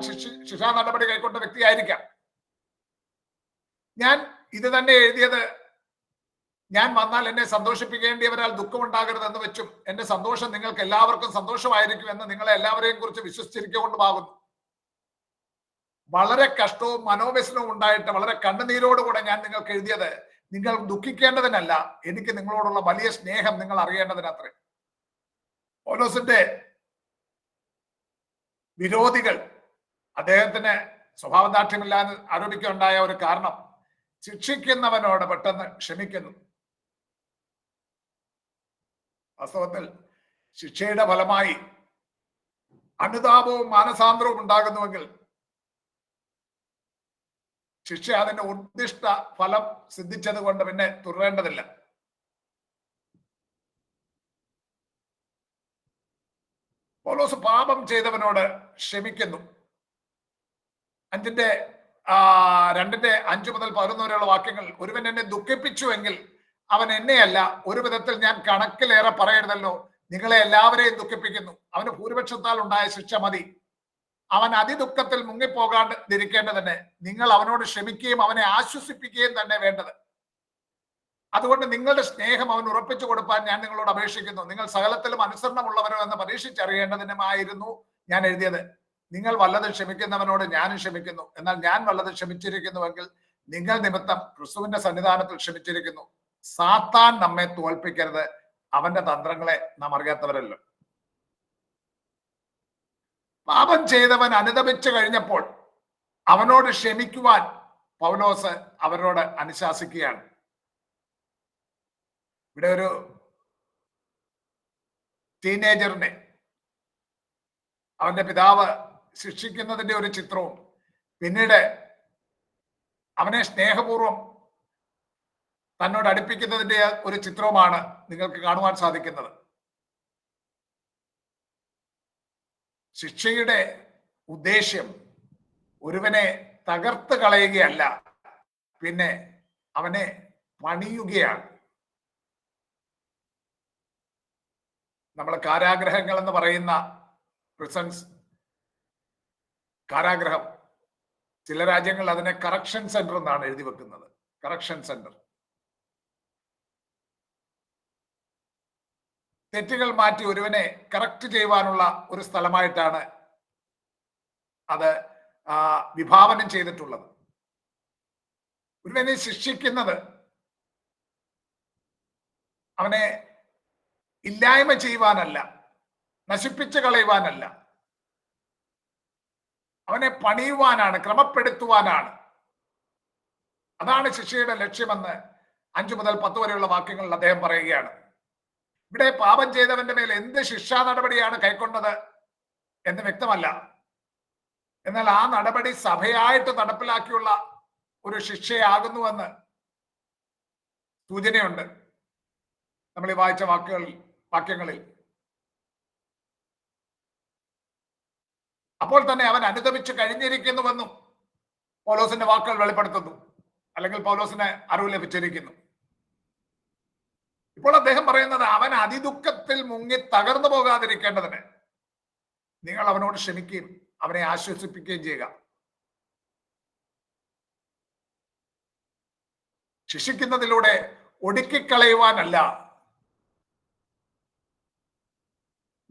ശിക്ഷാ നടപടി കൈക്കൊണ്ട വ്യക്തിയായിരിക്കാം. ഞാൻ ഇത് തന്നെ എഴുതിയത് ഞാൻ വന്നാൽ എന്നെ സന്തോഷിപ്പിക്കേണ്ടിയവരാൽ ദുഃഖമുണ്ടാകരുത് എന്ന് വെച്ചും എന്റെ സന്തോഷം നിങ്ങൾക്ക് എല്ലാവർക്കും സന്തോഷമായിരിക്കും എന്ന് നിങ്ങളെ എല്ലാവരെയും കുറിച്ച് വിശ്വസിച്ചിരിക്കൊണ്ടുമാകുന്നു. വളരെ കഷ്ടവും മനോവ്യസനവും ഉണ്ടായിട്ട് വളരെ കണ്ണുനീരോടുകൂടെ ഞാൻ നിങ്ങൾക്ക് എഴുതിയത് നിങ്ങൾ ദുഃഖിക്കേണ്ടതിനല്ല, എനിക്ക് നിങ്ങളോടുള്ള വലിയ സ്നേഹം നിങ്ങൾ അറിയേണ്ടതിനത്രേ. പൗലോസിന്റെ വിരോധികൾ അദ്ദേഹത്തിന് സ്വഭാവദാർഢ്യമില്ലാന്ന് ആരോപിക്കുകയുണ്ടായ ഒരു കാരണം ശിക്ഷിക്കുന്നവനോട് പെട്ടെന്ന് ക്ഷമിക്കുന്നു. വാസ്തവത്തിൽ ശിക്ഷയുടെ ഫലമായി അനുതാപവും മാനസാന്തരവും ഉണ്ടാകുന്നുവെങ്കിൽ ശിക്ഷ അതിന്റെ ഉദ്ദിഷ്ട ഫലം സിദ്ധിച്ചത് കൊണ്ട് പിന്നെ തുടരേണ്ടതില്ല. പൗലോസ് പാപം ചെയ്തവനോട് ക്ഷമിക്കുന്നു. 2:5 മുതൽ 11 വരെയുള്ള വാക്യങ്ങൾ, ഒരുവൻ എന്നെ ദുഃഖിപ്പിച്ചുവെങ്കിൽ അവൻ എന്നെയല്ല, ഒരു വിധത്തിൽ ഞാൻ കണക്കിലേറെ പറയരുതല്ലോ, നിങ്ങളെ എല്ലാവരെയും ദുഃഖിപ്പിക്കുന്നു. അവന് ഭൂരിപക്ഷത്താൽ ഉണ്ടായ ശിക്ഷ മതി. അവൻ അതിദുഃഖത്തിൽ മുങ്ങിപ്പോകാണ്ടിരിക്കേണ്ടതന്നെ നിങ്ങൾ അവനോട് ക്ഷമിക്കുകയും അവനെ ആശ്വസിപ്പിക്കുകയും തന്നെ വേണ്ടത്. അതുകൊണ്ട് നിങ്ങളുടെ സ്നേഹം അവൻ ഉറപ്പിച്ചു കൊടുപ്പാൻ ഞാൻ നിങ്ങളോട് അപേക്ഷിക്കുന്നു. നിങ്ങൾ സകലത്തിലും അനുസരണമുള്ളവരോ എന്ന് പരീക്ഷിച്ചറിയേണ്ടതിനുമായിരുന്നു ഞാൻ എഴുതിയത്. നിങ്ങൾ വല്ലതും ക്ഷമിക്കുന്നവനോട് ഞാനും ക്ഷമിക്കുന്നു. എന്നാൽ ഞാൻ വല്ലതും ക്ഷമിച്ചിരിക്കുന്നുവെങ്കിൽ നിങ്ങൾ നിമിത്തം ക്രിസ്തുവിന്റെ സന്നിധാനത്തിൽ ക്ഷമിച്ചിരിക്കുന്നു. സാത്താൻ നമ്മെ തോൽപ്പിക്കരുത്, അവന്റെ തന്ത്രങ്ങളെ നാം അറിയാത്തവരല്ലോ. പാപം ചെയ്തവൻ അനുതപിച്ചു കഴിഞ്ഞപ്പോൾ അവനോട് ക്ഷമിക്കുവാൻ പൗലോസ് അവരോട് അനുശാസിക്കുകയാണ്. ഇവിടെ ഒരു ടീനേജറിനെ അവന്റെ പിതാവ് ശിക്ഷിക്കുന്നതിന്റെ ഒരു ചിത്രവും പിന്നീട് അവനെ സ്നേഹപൂർവം തന്നോട് അടുപ്പിക്കുന്നതിന്റെ ഒരു ചിത്രവുമാണ് നിങ്ങൾക്ക് കാണുവാൻ സാധിക്കുന്നത്. ശിക്ഷയുടെ ഉദ്ദേശ്യം ഒരുവനെ തകർത്ത് കളയുകയല്ല, പിന്നെ അവനെ പണിയുകയാണ്. നമ്മൾ കാരാഗ്രഹങ്ങൾ എന്ന് പറയുന്ന പ്രിസൺസ്, കാരാഗ്രഹം, ചില രാജ്യങ്ങളിൽ അതിനെ കറക്ഷൻ സെന്റർ എന്നാണ് എഴുതി വെക്കുന്നത്. കറക്ഷൻ സെന്റർ തെറ്റുകൾ മാറ്റി ഒരുവനെ കറക്റ്റ് ചെയ്യുവാനുള്ള ഒരു സ്ഥലമായിട്ടാണ് അത് വിഭാവനം ചെയ്തിട്ടുള്ളത്. ഒരുവനെ ശിക്ഷിക്കുന്നത് അവനെ ഇല്ലായ്മ ചെയ്യുവാനല്ല, നശിപ്പിച്ചു കളയുവാനല്ല, അവനെ പണിയുവാനാണ്, ക്രമപ്പെടുത്തുവാനാണ്. അതാണ് ശിക്ഷയുടെ ലക്ഷ്യമെന്ന് 5 മുതൽ 10 വരെയുള്ള വാക്യങ്ങളിൽ അദ്ദേഹം പറയുകയാണ്. ഇവിടെ പാപം ചെയ്തവന്റെ മേൽ എന്ത് ശിക്ഷാ നടപടിയാണ് കൈക്കൊണ്ടത് എന്ന് വ്യക്തമല്ല. എന്നാൽ ആ നടപടി സഭയായിട്ട് നടപ്പിലാക്കിയുള്ള ഒരു ശിക്ഷയാകുന്നുവെന്ന് സൂചനയുണ്ട് നമ്മൾ ഈ വായിച്ച വാക്യങ്ങളിൽ. അപ്പോൾ തന്നെ അവൻ അനുതപിച്ച് കഴിഞ്ഞിരിക്കുന്നുവെന്നും പൗലോസിന്റെ വാക്കുകൾ വെളിപ്പെടുത്തുന്നു, അല്ലെങ്കിൽ പൗലോസിന് അറിവ് ലഭിച്ചിരിക്കുന്നു. ഇപ്പോൾ അദ്ദേഹം പറയുന്നത് അവൻ അതിദുഃഖത്തിൽ മുങ്ങി തകർന്നു പോകാതിരിക്കേണ്ടതിന് നിങ്ങൾ അവനോട് ക്ഷമിക്കുകയും അവനെ ആശ്വസിപ്പിക്കുകയും ചെയ്യുക. ശിക്ഷിക്കുന്നതിലൂടെ ഒടുക്കിക്കളയുവാനല്ല,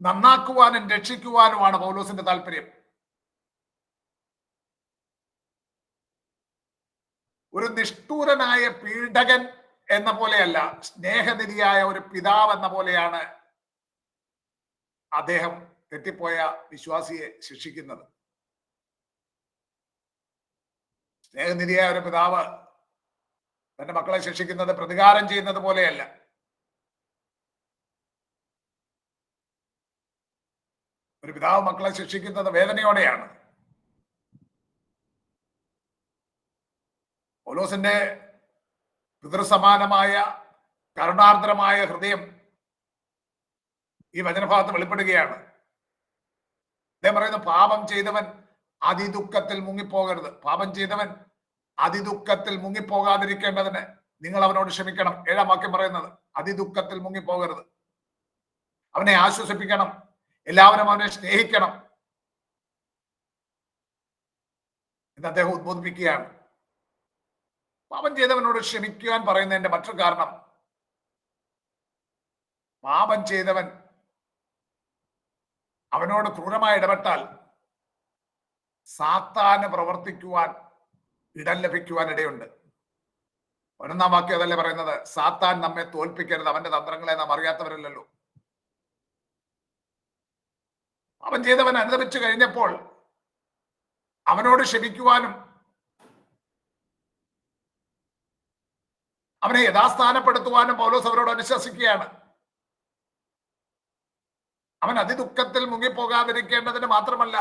നന്നാക്കുവാനും രക്ഷിക്കുവാനുമാണ് പൗലോസിന്റെ താല്പര്യം. ഒരു നിഷ്ഠൂരനായ പീഡകൻ എന്ന പോലെയല്ല, സ്നേഹനിധിയായ ഒരു പിതാവ് എന്ന പോലെയാണ് അദ്ദേഹം തെറ്റിപ്പോയ വിശ്വാസിയെ ശിക്ഷിക്കുന്നത്. സ്നേഹനിധിയായ ഒരു പിതാവ് തന്റെ മക്കളെ ശിക്ഷിക്കുന്നത് പ്രതികാരം ചെയ്യുന്നത് പോലെയല്ല. ഒരു പിതാവ് മക്കളെ ശിക്ഷിക്കുന്നത് വേദനയോടെയാണ്. പൗലോസിന്റെ പിതൃസമാനമായ കരുണാർദ്രമായ ഹൃദയം ഈ വചനഭാഗത്ത് വെളിപ്പെടുകയാണ്. അദ്ദേഹം പറയുന്നു, പാപം ചെയ്തവൻ അതിദുഃഖത്തിൽ മുങ്ങിപ്പോകരുത്. പാപം ചെയ്തവൻ അതിദുഃഖത്തിൽ മുങ്ങിപ്പോകാതിരിക്കേണ്ടതിന് നിങ്ങൾ അവനോട് ക്ഷമിക്കണം. 7-ാം വാക്യം പറയുന്നത് അതിദുഃഖത്തിൽ മുങ്ങിപ്പോകരുത്. അവനെ ആശ്വസിപ്പിക്കണം, എല്ലാവരും അവനെ സ്നേഹിക്കണം എന്ന് അദ്ദേഹം ഉദ്ബോധിപ്പിക്കുകയാണ്. പാപം ചെയ്തവനോട് ക്ഷമിക്കുവാൻ പറയുന്നതിന്റെ മറ്റൊരു കാരണം പാപം ചെയ്തവൻ അവനോട് ക്രൂരമായി ഇടപെട്ടാൽ സാത്താന് പ്രവർത്തിക്കുവാൻ ഇടം ലഭിക്കുവാൻ ഇടയുണ്ട്. 11-ാം വാക്യം അതല്ലേ പറയുന്നത്, സാത്താൻ നമ്മെ തോൽപ്പിക്കരുത്, അവന്റെ തന്ത്രങ്ങളെ നാം അറിയാത്തവരല്ലല്ലോ. അവൻ ചെയ്തവൻ അനുദപിച്ചു കഴിഞ്ഞപ്പോൾ അവനോട് ക്ഷമിക്കുവാനും അവനെ യഥാസ്ഥാനപ്പെടുത്തുവാനും പൗലോസ് അവരോട് അനുശാസിക്കുകയാണ്. അവൻ അതിദുഃഖത്തിൽ മുങ്ങിപ്പോകാതിരിക്കേണ്ടതിന് മാത്രമല്ല,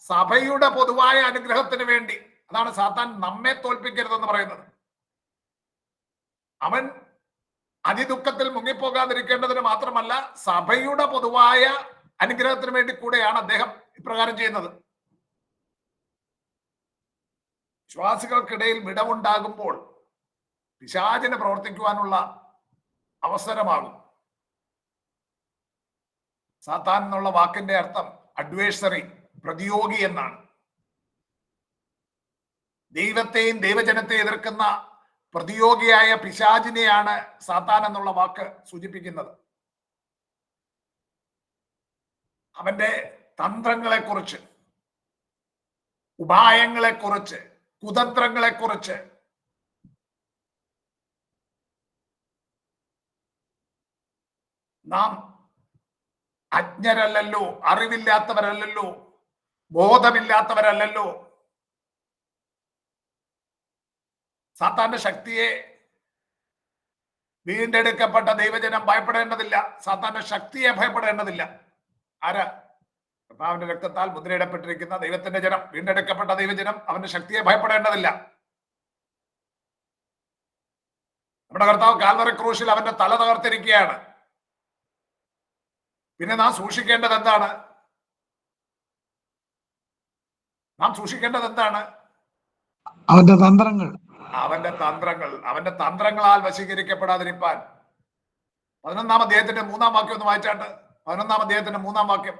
സഭയുടെ പൊതുവായ അനുഗ്രഹത്തിന് വേണ്ടി. അതാണ് സാത്താൻ നമ്മെ തോൽപ്പിക്കരുതെന്ന് പറയുന്നത്. അവൻ അതിദുഃഖത്തിൽ മുങ്ങിപ്പോകാതിരിക്കേണ്ടതിന് മാത്രമല്ല, സഭയുടെ പൊതുവായ അനുഗ്രഹത്തിന് വേണ്ടി കൂടെയാണ് അദ്ദേഹം ഇപ്രകാരം ചെയ്യുന്നത്. വിശ്വാസികൾക്കിടയിൽ വിടവുണ്ടാകുമ്പോൾ പിശാചിന് പ്രവർത്തിക്കുവാനുള്ള അവസരമാകും. സാത്താൻ എന്നുള്ള വാക്കിന്റെ അർത്ഥം അഡ്വേഴ്സറി, പ്രതിയോഗി എന്നാണ്. ദൈവത്തെയും ദൈവജനത്തെയും എതിർക്കുന്ന പ്രതിയോഗിയായ പിശാചിനെയാണ് സാത്താൻ എന്നുള്ള വാക്ക് സൂചിപ്പിക്കുന്നത്. അവന്റെ തന്ത്രങ്ങളെക്കുറിച്ച്, ഉപായങ്ങളെക്കുറിച്ച്, കുതന്ത്രങ്ങളെക്കുറിച്ച് നാം അജ്ഞരല്ലല്ലോ, അറിവില്ലാത്തവരല്ലല്ലോ, ബോധമില്ലാത്തവരല്ലല്ലോ. സാത്താന്റെ ശക്തിയെ വീണ്ടെടുക്കപ്പെട്ട ദൈവജനം ഭയപ്പെടേണ്ടതില്ല. സാത്താന്റെ ശക്തിയെ ഭയപ്പെടേണ്ടതില്ല. ആരാ? കർത്താവിന്റെ രക്തത്താൽ മുദ്രയിടപ്പെട്ടിരിക്കുന്ന ദൈവത്തിന്റെ ജനം, വീണ്ടെടുക്കപ്പെട്ട ദൈവജനം അവന്റെ ശക്തിയെ ഭയപ്പെടേണ്ടതില്ല. നമ്മുടെ കർത്താവ് കാൽവറി ക്രൂശിൽ അവന്റെ തല തകർത്തിരിക്കുകയാണ്. പിന്നെ നാം സൂക്ഷിക്കേണ്ടത് എന്താണ്? നാം സൂക്ഷിക്കേണ്ടത് എന്താണ്? അവന്റെ തന്ത്രങ്ങൾ. അവന്റെ തന്ത്രങ്ങളാൽ വശീകരിക്കപ്പെടാതിരിക്കാൻ. 11-ാം അധ്യായത്തിന്റെ 3-ാം വാക്യം ഒന്ന് വായിച്ചാട്ട്. 11-ാം അധ്യായത്തിന്റെ 3-ാം വാക്യം.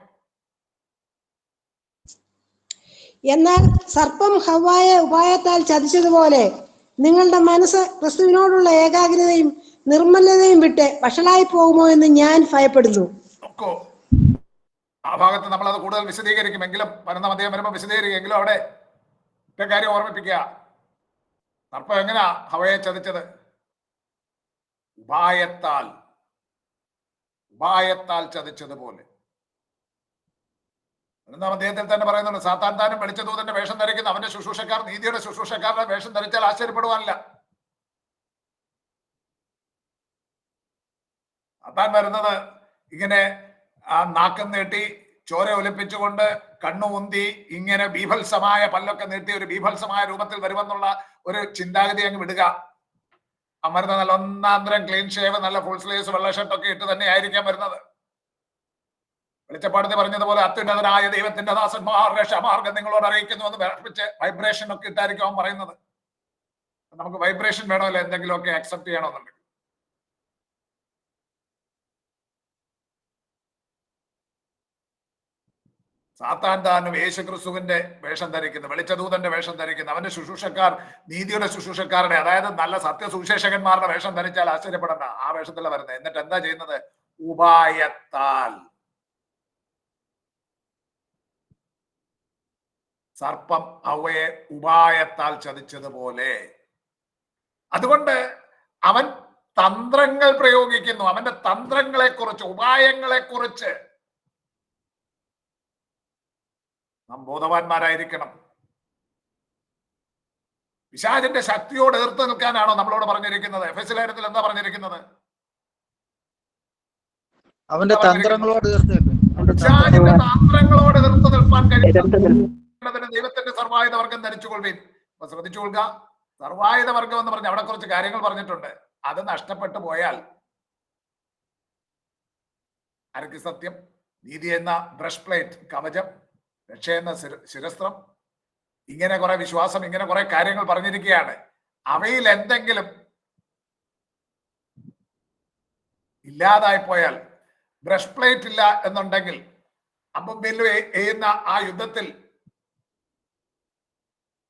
എന്നാൽ സർപ്പം ഹവ്വായെ ഉപായത്താൽ ചതിച്ചതുപോലെ നിങ്ങളുടെ മനസ്സ് ക്രിസ്തുവിനോടുള്ള ഏകാഗ്രതയും നിർമ്മലതയും വിട്ട് വഷളായി പോകുമോ എന്ന് ഞാൻ ഭയപ്പെടുന്നു. ആ ഭാഗത്ത് നമ്മൾ അത് കൂടുതൽ വിശദീകരിക്കുമെങ്കിലും 11-ാം അധ്യായം വരുമ്പോൾ വിശദീകരിക്കുമെങ്കിലും അവിടെ ഒരു കാര്യം ഓർമ്മിപ്പിക്കുക. സർപ്പം എങ്ങനെയാ ഹവയെ ചതിച്ചത്? ഉപായത്താൽ ചതിച്ചതുപോലെ. 11-ാം അധ്യായത്തിൽ തന്നെ പറയുന്നുണ്ട്, സാത്താൻ താനും വെളിച്ചദൂതന്റെ വേഷം ധരിക്കുന്ന അവന്റെ ശുശ്രൂഷക്കാർ നീതിയുടെ ശുശ്രൂഷക്കാരുടെ വേഷം ധരിച്ചാൽ ആശ്ചര്യപ്പെടുവാനില്ല. സാത്താൻ വരുന്നത് ഇങ്ങനെ നാക്കം നീട്ടി, ചോര ഒലിപ്പിച്ചുകൊണ്ട്, കണ്ണു ഉന്തി, ഇങ്ങനെ ബീഭത്സമായ പല്ലൊക്കെ നീട്ടി ഒരു ബീഭത്സമായ രൂപത്തിൽ വരുമെന്നുള്ള ഒരു ചിന്താഗതി അങ്ങ് വിടുക. അമരുന്ന നല്ല ഒന്നാന്തരം ക്ലീൻ ഷേവ്, നല്ല ഫുൾ സ്ലീവ്സ്, വെള്ള ഷർട്ടൊക്കെ ഇട്ട് തന്നെ ആയിരിക്കാം വരുന്നത്. വെളിച്ചപ്പാടത്തിൽ പറഞ്ഞതുപോലെ അത്യുന്നതനായ ദൈവത്തിന്റെ ദാസന്മാർ രക്ഷാമാർഗം നിങ്ങളോട് അറിയിക്കുന്നു എന്ന് വിറപ്പിച്ച് വൈബ്രേഷൻ ഒക്കെ ഇട്ടായിരിക്കും അവൻ പറയുന്നത്. നമുക്ക് വൈബ്രേഷൻ വേണമല്ലോ എന്തെങ്കിലുമൊക്കെ അക്സെപ്റ്റ് ചെയ്യണമെന്നുണ്ടെങ്കിൽ. സാത്താൻ താനും യേശുക്രിസ്തുവിന്റെ വേഷം ധരിക്കുന്നു, വെളിച്ചദൂതന്റെ വേഷം ധരിക്കുന്നു, അവന്റെ ശുശ്രൂഷക്കാർ നീതിയുടെ ശുശ്രൂഷക്കാരുടെ, അതായത് നല്ല സത്യസുവിശേഷകന്മാരുടെ വേഷം ധരിച്ചാൽ ആശ്ചര്യപ്പെടേണ്ട. ആ വേഷത്തിലാണ് വരുന്നത്. എന്നിട്ട് എന്താ ചെയ്യുന്നത്? ഉപായത്താൽ. സർപ്പം ഹവ്വയെ ഉപായത്താൽ ചതിച്ചതുപോലെ. അതുകൊണ്ട് അവൻ തന്ത്രങ്ങൾ പ്രയോഗിക്കുന്നു. അവന്റെ തന്ത്രങ്ങളെ കുറിച്ച്, ഉപായങ്ങളെ കുറിച്ച് നാം ബോധവാന്മാരായിരിക്കണം. പിശാചിന്റെ ശക്തിയോട് എതിർത്ത് നിൽക്കാനാണോ നമ്മളോട് പറഞ്ഞിരിക്കുന്നത്? എഫെസ്യ ലേഖനത്തിൽ എന്താ പറഞ്ഞിരിക്കുന്നത്? അവന്റെ തന്ത്രങ്ങളോട് പിശാചിന്റെ തന്ത്രങ്ങളോട് എതിർത്ത് നിൽക്കാൻ കഴിയുന്നതിന് ദൈവത്തിന്റെ സർവായുധ വർഗം ധരിച്ചുകൊള്ളുവിൻ. അപ്പൊ ശ്രദ്ധിച്ചുകൊള്ളുക. സർവായുധ വർഗം എന്ന് പറഞ്ഞ അവിടെ കുറച്ച് കാര്യങ്ങൾ പറഞ്ഞിട്ടുണ്ട്. അത് നഷ്ടപ്പെട്ടു പോയാൽ അരക്ക് സത്യം, നീതി എന്ന ബ്രഷ് പ്ലേറ്റ്, കവചം, രക്ഷ എന്ന ശിരസ്ത്രം, ഇങ്ങനെ കുറെ വിശ്വാസം, ഇങ്ങനെ കുറെ കാര്യങ്ങൾ പറഞ്ഞിരിക്കുകയാണ്. അവയിൽ എന്തെങ്കിലും ഇല്ലാതായി പോയാൽ, ബ്രഷ് പ്ലേറ്റ് ഇല്ല എന്നുണ്ടെങ്കിൽ, അമ്പും വില്ലും എയ്യുന്ന ആ യുദ്ധത്തിൽ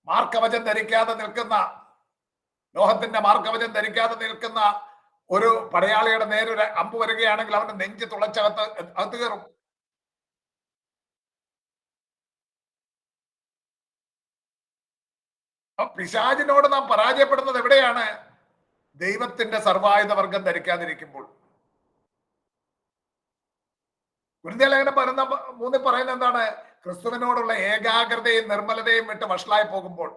മാർക്കവചം ധരിക്കാതെ നിൽക്കുന്ന, ലോഹത്തിന്റെ മാർക്കവചം ധരിക്കാതെ നിൽക്കുന്ന ഒരു പടയാളിയുടെ നേരെ ഒരു അമ്പ് വരികയാണെങ്കിൽ അവന്റെ നെഞ്ച് അകത്ത് കയറും. പിശാചിനോട് നാം പരാജയപ്പെടുന്നത് എവിടെയാണ്? ദൈവത്തിന്റെ സർവായുധ വർഗം ധരിക്കാതിരിക്കുമ്പോൾ. കുരിന്ത്യലേഖനം 3 പറയുന്നത് എന്താണ്? ക്രിസ്തുവിനോടുള്ള ഏകാഗ്രതയും നിർമ്മലതയും വിട്ട് വഷളായി പോകുമ്പോൾ.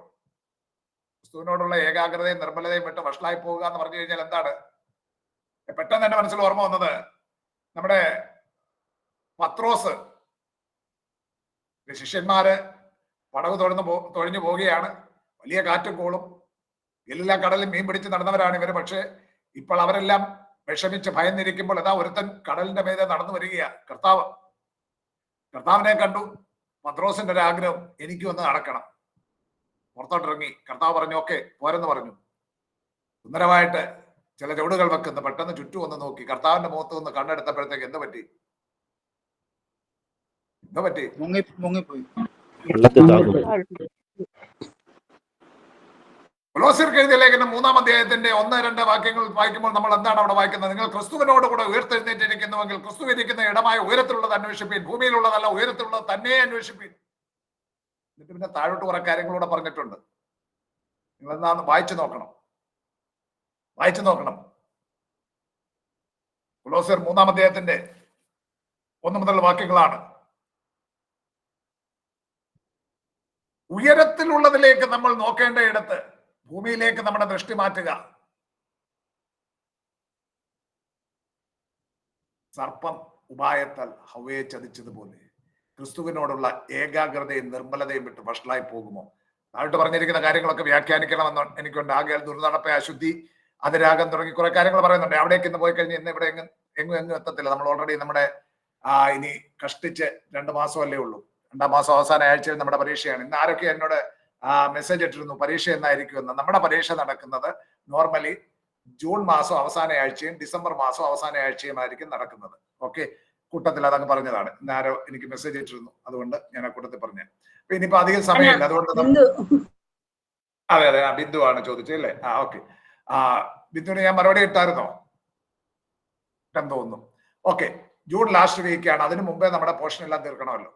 ക്രിസ്തുവിനോടുള്ള ഏകാഗ്രതയും നിർമ്മലതയും വിട്ട് വഷളായി പോകുക എന്ന് പറഞ്ഞു കഴിഞ്ഞാൽ എന്താണ്? പെട്ടെന്ന് എന്റെ മനസ്സിൽ ഓർമ്മ വന്നത് നമ്മുടെ പത്രോസ്, ശിഷ്യന്മാര് പടവ് തൊഴിഞ്ഞു പോവുകയാണ്. വലിയ കാറ്റും കോളും, എല്ലാ കടലിൽ മീൻ പിടിച്ച് നടന്നവരാണ് ഇവര്. പക്ഷെ ഇപ്പോൾ അവരെല്ലാം വിഷമിച്ച് ഭയന്നിരിക്കുമ്പോൾ അതാ ഒരുത്തൻ കടലിന്റെ മേലെ നടന്നു വരികയാ. കർത്താവിനെ കണ്ടു. പത്രോസിന്റെ ഒരു ആഗ്രഹം, എനിക്കും ഒന്ന് നടക്കണം. പുറത്തോട്ടിറങ്ങി. കർത്താവ് പറഞ്ഞു, ഓക്കെ പോരെന്ന് പറഞ്ഞു. സുന്ദരമായിട്ട് ചില ചുവടുകൾ വെക്കുന്നു. പെട്ടെന്ന് ചുറ്റും ഒന്ന് നോക്കി. കർത്താവിന്റെ മുഖത്ത് ഒന്ന് കണ്ണെടുത്തപ്പോഴത്തേക്ക് എന്ത് പറ്റി? മുങ്ങിപ്പോയി. കൊലോസ്യർക്ക് എഴുതിയ ലേഖനം 3-ാം അധ്യായത്തിന്റെ 1-2 വാക്യങ്ങൾ വായിക്കുമ്പോൾ നമ്മൾ എന്താണ് അവിടെ വായിക്കുന്നത്? നിങ്ങൾ ക്രിസ്തുവിനോട് കൂടെ ഉയർത്തെഴുന്നേറ്റിരിക്കുന്നുവെങ്കിൽ ക്രിസ്തു ഇരിക്കുന്ന ഇടമായ ഉയരത്തിലുള്ളത് അന്വേഷിപ്പീൻ, ഭൂമിയിലുള്ളതല്ല ഉയരത്തിലുള്ളത് തന്നെ അന്വേഷിപ്പീൻ. എന്നിട്ട് പിന്നെ താഴോട്ട് കുറെ കാര്യങ്ങളൂടെ പറഞ്ഞിട്ടുണ്ട്. നിങ്ങൾ എന്താ വായിച്ചു നോക്കണം. കൊലോസ്യർ 3-ാം അധ്യായത്തിന്റെ 1 മുതലുള്ള വാക്യങ്ങളാണ്. ഉയരത്തിലുള്ളതിലേക്ക് നമ്മൾ നോക്കേണ്ട ഇടത്ത് ഭൂമിയിലേക്ക് നമ്മുടെ ദൃഷ്ടി മാറ്റുക. സർപ്പം ഉപായത്താൽ ഹവ്വയെ ചതിച്ചതുപോലെ ക്രിസ്തുവിനോടുള്ള ഏകാഗ്രതയും നിർമ്മലതയും വിട്ട് വഷളായി പോകുമോ? താഴോട്ട് പറഞ്ഞിരിക്കുന്ന കാര്യങ്ങളൊക്കെ വ്യാഖ്യാനിക്കണമെന്ന് എനിക്കുണ്ട്. ആകയാൽ ദുർനടപ്പ്, അശുദ്ധി, അതിരാഗം തുടങ്ങി കുറെ കാര്യങ്ങൾ പറയുന്നുണ്ട്. അവിടേക്ക് ഇന്ന് പോയി കഴിഞ്ഞ് ഇന്ന് ഇവിടെ എങ്ങും എത്തത്തില്ല. നമ്മൾ ഓൾറെഡി നമ്മുടെ ഇനി കഷ്ടിച്ച് 2 മാസമല്ലേ ഉള്ളൂ. 2-ാം മാസം അവസാന ആഴ്ചയിൽ നമ്മുടെ പരീക്ഷയാണ്. ഇന്ന് ആരൊക്കെ എന്നോട് മെസ്സേജ് ഇട്ടിരുന്നു പരീക്ഷ എന്നായിരിക്കുമെന്ന്. നമ്മുടെ പരീക്ഷ നടക്കുന്നത് നോർമലി ജൂൺ മാസം അവസാന ആഴ്ചയും ഡിസംബർ മാസം അവസാന ആഴ്ചയും ആയിരിക്കും നടക്കുന്നത്. ഓക്കെ, കൂട്ടത്തിൽ അതങ്ങ് പറഞ്ഞതാണ്. ഇന്ന് ആരോ എനിക്ക് മെസ്സേജ് ഇട്ടിരുന്നു, അതുകൊണ്ട് ഞാൻ ആ കൂട്ടത്തിൽ പറഞ്ഞു. അപ്പൊ ഇനിയിപ്പോ അധികം സമയമില്ല, അതുകൊണ്ട് അതെ ബിന്ദു ആണ് ചോദിച്ചല്ലേ? ഓക്കെ. ബിന്ദുവിന് ഞാൻ മറുപടി ഇട്ടായിരുന്നോ എന്ന് തോന്നുന്നു. ഓക്കെ, ജൂൺ ലാസ്റ്റ് വീക്കാണ്. അതിനു മുമ്പേ നമ്മുടെ പോർഷൻ എല്ലാം തീർക്കണമല്ലോ.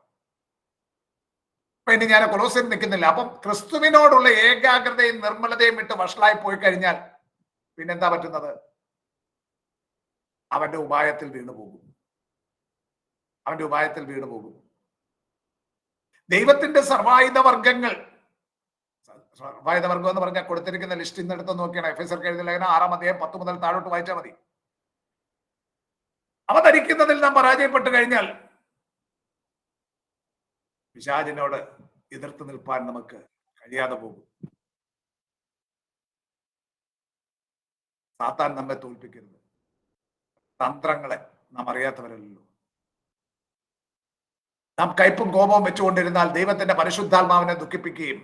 അപ്പൊ ഇനി ഞാൻ കൊലോസ്യർ നിൽക്കുന്നില്ല. അപ്പം ക്രിസ്തുവിനോടുള്ള ഏകാഗ്രതയും നിർമ്മലതയും വിട്ട് വഷളായി പോയി കഴിഞ്ഞാൽ പിന്നെന്താ പറ്റുന്നത്? അവന്റെ ഉപായത്തിൽ വീണുപോകും. ദൈവത്തിന്റെ സർവായുധ വർഗങ്ങൾ എന്ന് പറഞ്ഞാൽ കൊടുത്തിരിക്കുന്ന ലിസ്റ്റ് ഇന്ന് എടുത്ത് നോക്കിയാണ്. എഫേസ്യർക്ക് എഴുതിയ ലേഖനം 6-ാം അധ്യായം 10 മുതൽ താഴോട്ട് വായിച്ചാൽ മതി. അവ ധരിക്കുന്നതിൽ നാം പരാജയപ്പെട്ടു കഴിഞ്ഞാൽ പിശാചിനോട് എതിർത്ത് നിൽപ്പാൻ നമുക്ക് കഴിയാതെ പോകും. സാത്താൻ നമ്മെ തോൽപ്പിക്കരുത്. തന്ത്രങ്ങളെ നാം അറിയാത്തവരല്ലോ. നാം കയ്പും കോപവും വെച്ചുകൊണ്ടിരുന്നാൽ ദൈവത്തിന്റെ പരിശുദ്ധാത്മാവിനെ ദുഃഖിപ്പിക്കുകയും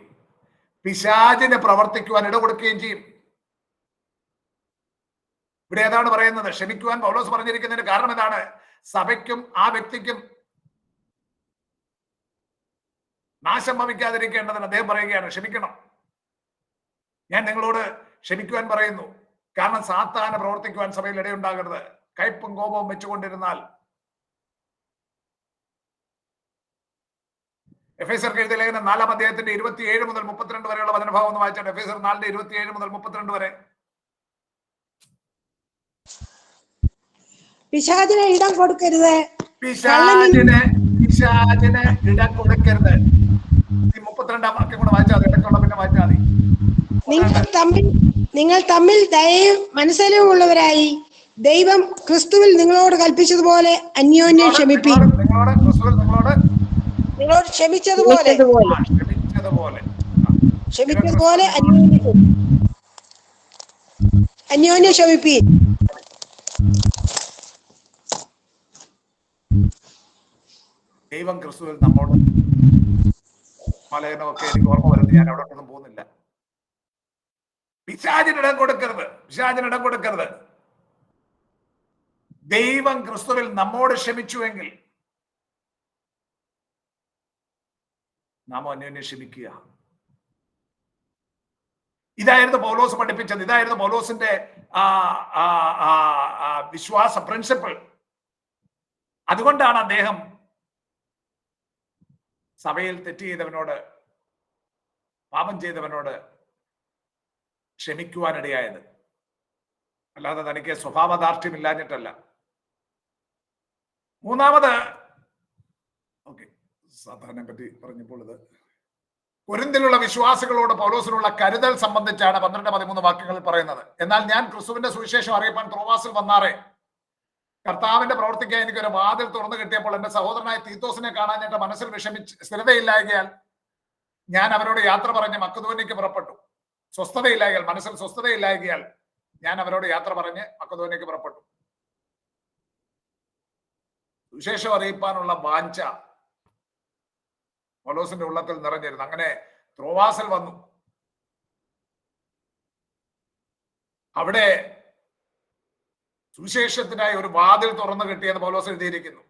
പിശാചിനെ പ്രവർത്തിക്കുവാൻ ഇടകൊടുക്കുകയും ചെയ്യും. ഇവിടെ ഏതാണ് പറയുന്നത്? ക്ഷമിക്കുവാൻ പൗലോസ് പറഞ്ഞിരിക്കുന്നതിന് കാരണം എന്താണ്? സഭയ്ക്കും ആ വ്യക്തിക്കും നാശം ഭവിക്കാതിരിക്കേണ്ടതിന് അദ്ദേഹം പറയുകയാണ്, ക്ഷമിക്കണം. ഞാൻ നിങ്ങളോട് ക്ഷമിക്കുവാൻ പറയുന്നു. കാരണം സാത്താന് പ്രവർത്തിക്കുവാൻ സഭയിൽ ഇടയുണ്ടാകരുത്. കയ്പും കോപവും വെച്ചുകൊണ്ടിരുന്നാൽ. എഫേസ്യർക്ക് എഴുതിയ ലേഖനം 4-ാം അധ്യായത്തിന്റെ 27 മുതൽ 32 വരെയുള്ള വചനഭാഗം ഒന്ന് വായിച്ചാണ്. എഫേസ്യർ 4-ന്റെ 27 മുതൽ 32 വരെ. പിശാചിന് ഇടം കൊടുക്കരുത്. പിശാചിന് ഇടം കൊടുക്കരുത്. 32-ാം വാക്യം കൂടെ വായിച്ചാൽ മതി. ഇടയ്ക്കുള്ള പിന്നെ വായിച്ചാൽ മതി. നിങ്ങൾ തമ്മിൽ ദയയും മനസ്സലിവും ഉള്ളവരായി ദൈവം ക്രിസ്തുവിൽ നിങ്ങളോട് കൽപ്പിച്ചതുപോലെ അന്യോന്യം ക്ഷമിപ്പീൻ. നിങ്ങളോട് ക്ഷമിച്ചതുപോലെ അന്യോന്യം ക്ഷമിപ്പീൻ. ദൈവം ക്രിസ്തുവിൽ നമ്മോട് മലയനമൊക്കെ എനിക്ക് ഓർമ്മ വരുന്നത്. ഞാൻ അവിടെ ഒന്നും പോകുന്നില്ല. പിശാചിനിടം കൊടുക്കരുത്. ദൈവം ക്രിസ്തുവിൽ നമ്മോട് ക്ഷമിച്ചുവെങ്കിൽ നാം അന്യോന്യം ക്ഷമിക്കുക. ഇതായിരുന്നു പൗലോസ് പഠിപ്പിച്ചത്. ഇതായിരുന്നു പൗലോസിന്റെ വിശ്വാസ പ്രിൻസിപ്പിൾ. അതുകൊണ്ടാണ് അദ്ദേഹം സഭയിൽ തെറ്റ് ചെയ്തവനോട്, പാപം ചെയ്തവനോട് ക്ഷമിക്കുവാനിടയായത്. അല്ലാതെ തനിക്ക് സ്വഭാവദാർഢ്യമില്ലാഞ്ഞിട്ടല്ല. മൂന്നാമത്, ഓക്കെ, സാധാരണ പറ്റി പറഞ്ഞപ്പോൾ ഇത് കൊരിന്തിലുള്ള വിശ്വാസികളോട് പൗലോസിനുള്ള കരുതൽ സംബന്ധിച്ചാണ് 12-13 വാക്യങ്ങളിൽ പറയുന്നത്. എന്നാൽ ഞാൻ ക്രിസ്തുവിന്റെ സുവിശേഷം അറിയിപ്പാൻ ത്രോവാസിൽ വന്നാറേ കർത്താവിന്റെ പ്രവർത്തിക്കാൻ എനിക്കൊരു വാതിൽ തുറന്നു കിട്ടിയപ്പോൾ എന്റെ സഹോദരനായ തീത്തോസിനെ കാണാൻ എന്റെ മനസ്സിൽ സ്ഥിരതയില്ലായകയാൽ ഞാൻ അവരോട് യാത്ര പറഞ്ഞ് മക്കദോന്യയ്ക്ക് പുറപ്പെട്ടു. മനസ്സിൽ സ്വസ്ഥതയില്ലായകയാൽ ഞാൻ അവരോട് യാത്ര പറഞ്ഞ് മക്കദോന്യയ്ക്ക് പുറപ്പെട്ടു. സുവിശേഷം അറിയിപ്പാനുള്ള വാഞ്ച പൗലോസിന്റെ ഉള്ളത്തിൽ നിറഞ്ഞിരുന്നു. അങ്ങനെ ത്രോവാസിൽ വന്നു. അവിടെ സുവിശേഷത്തിനായി ഒരു വാതിൽ തുറന്നു കിട്ടിയെന്ന് പൗലോസ് എഴുതിയിരിക്കുന്നു.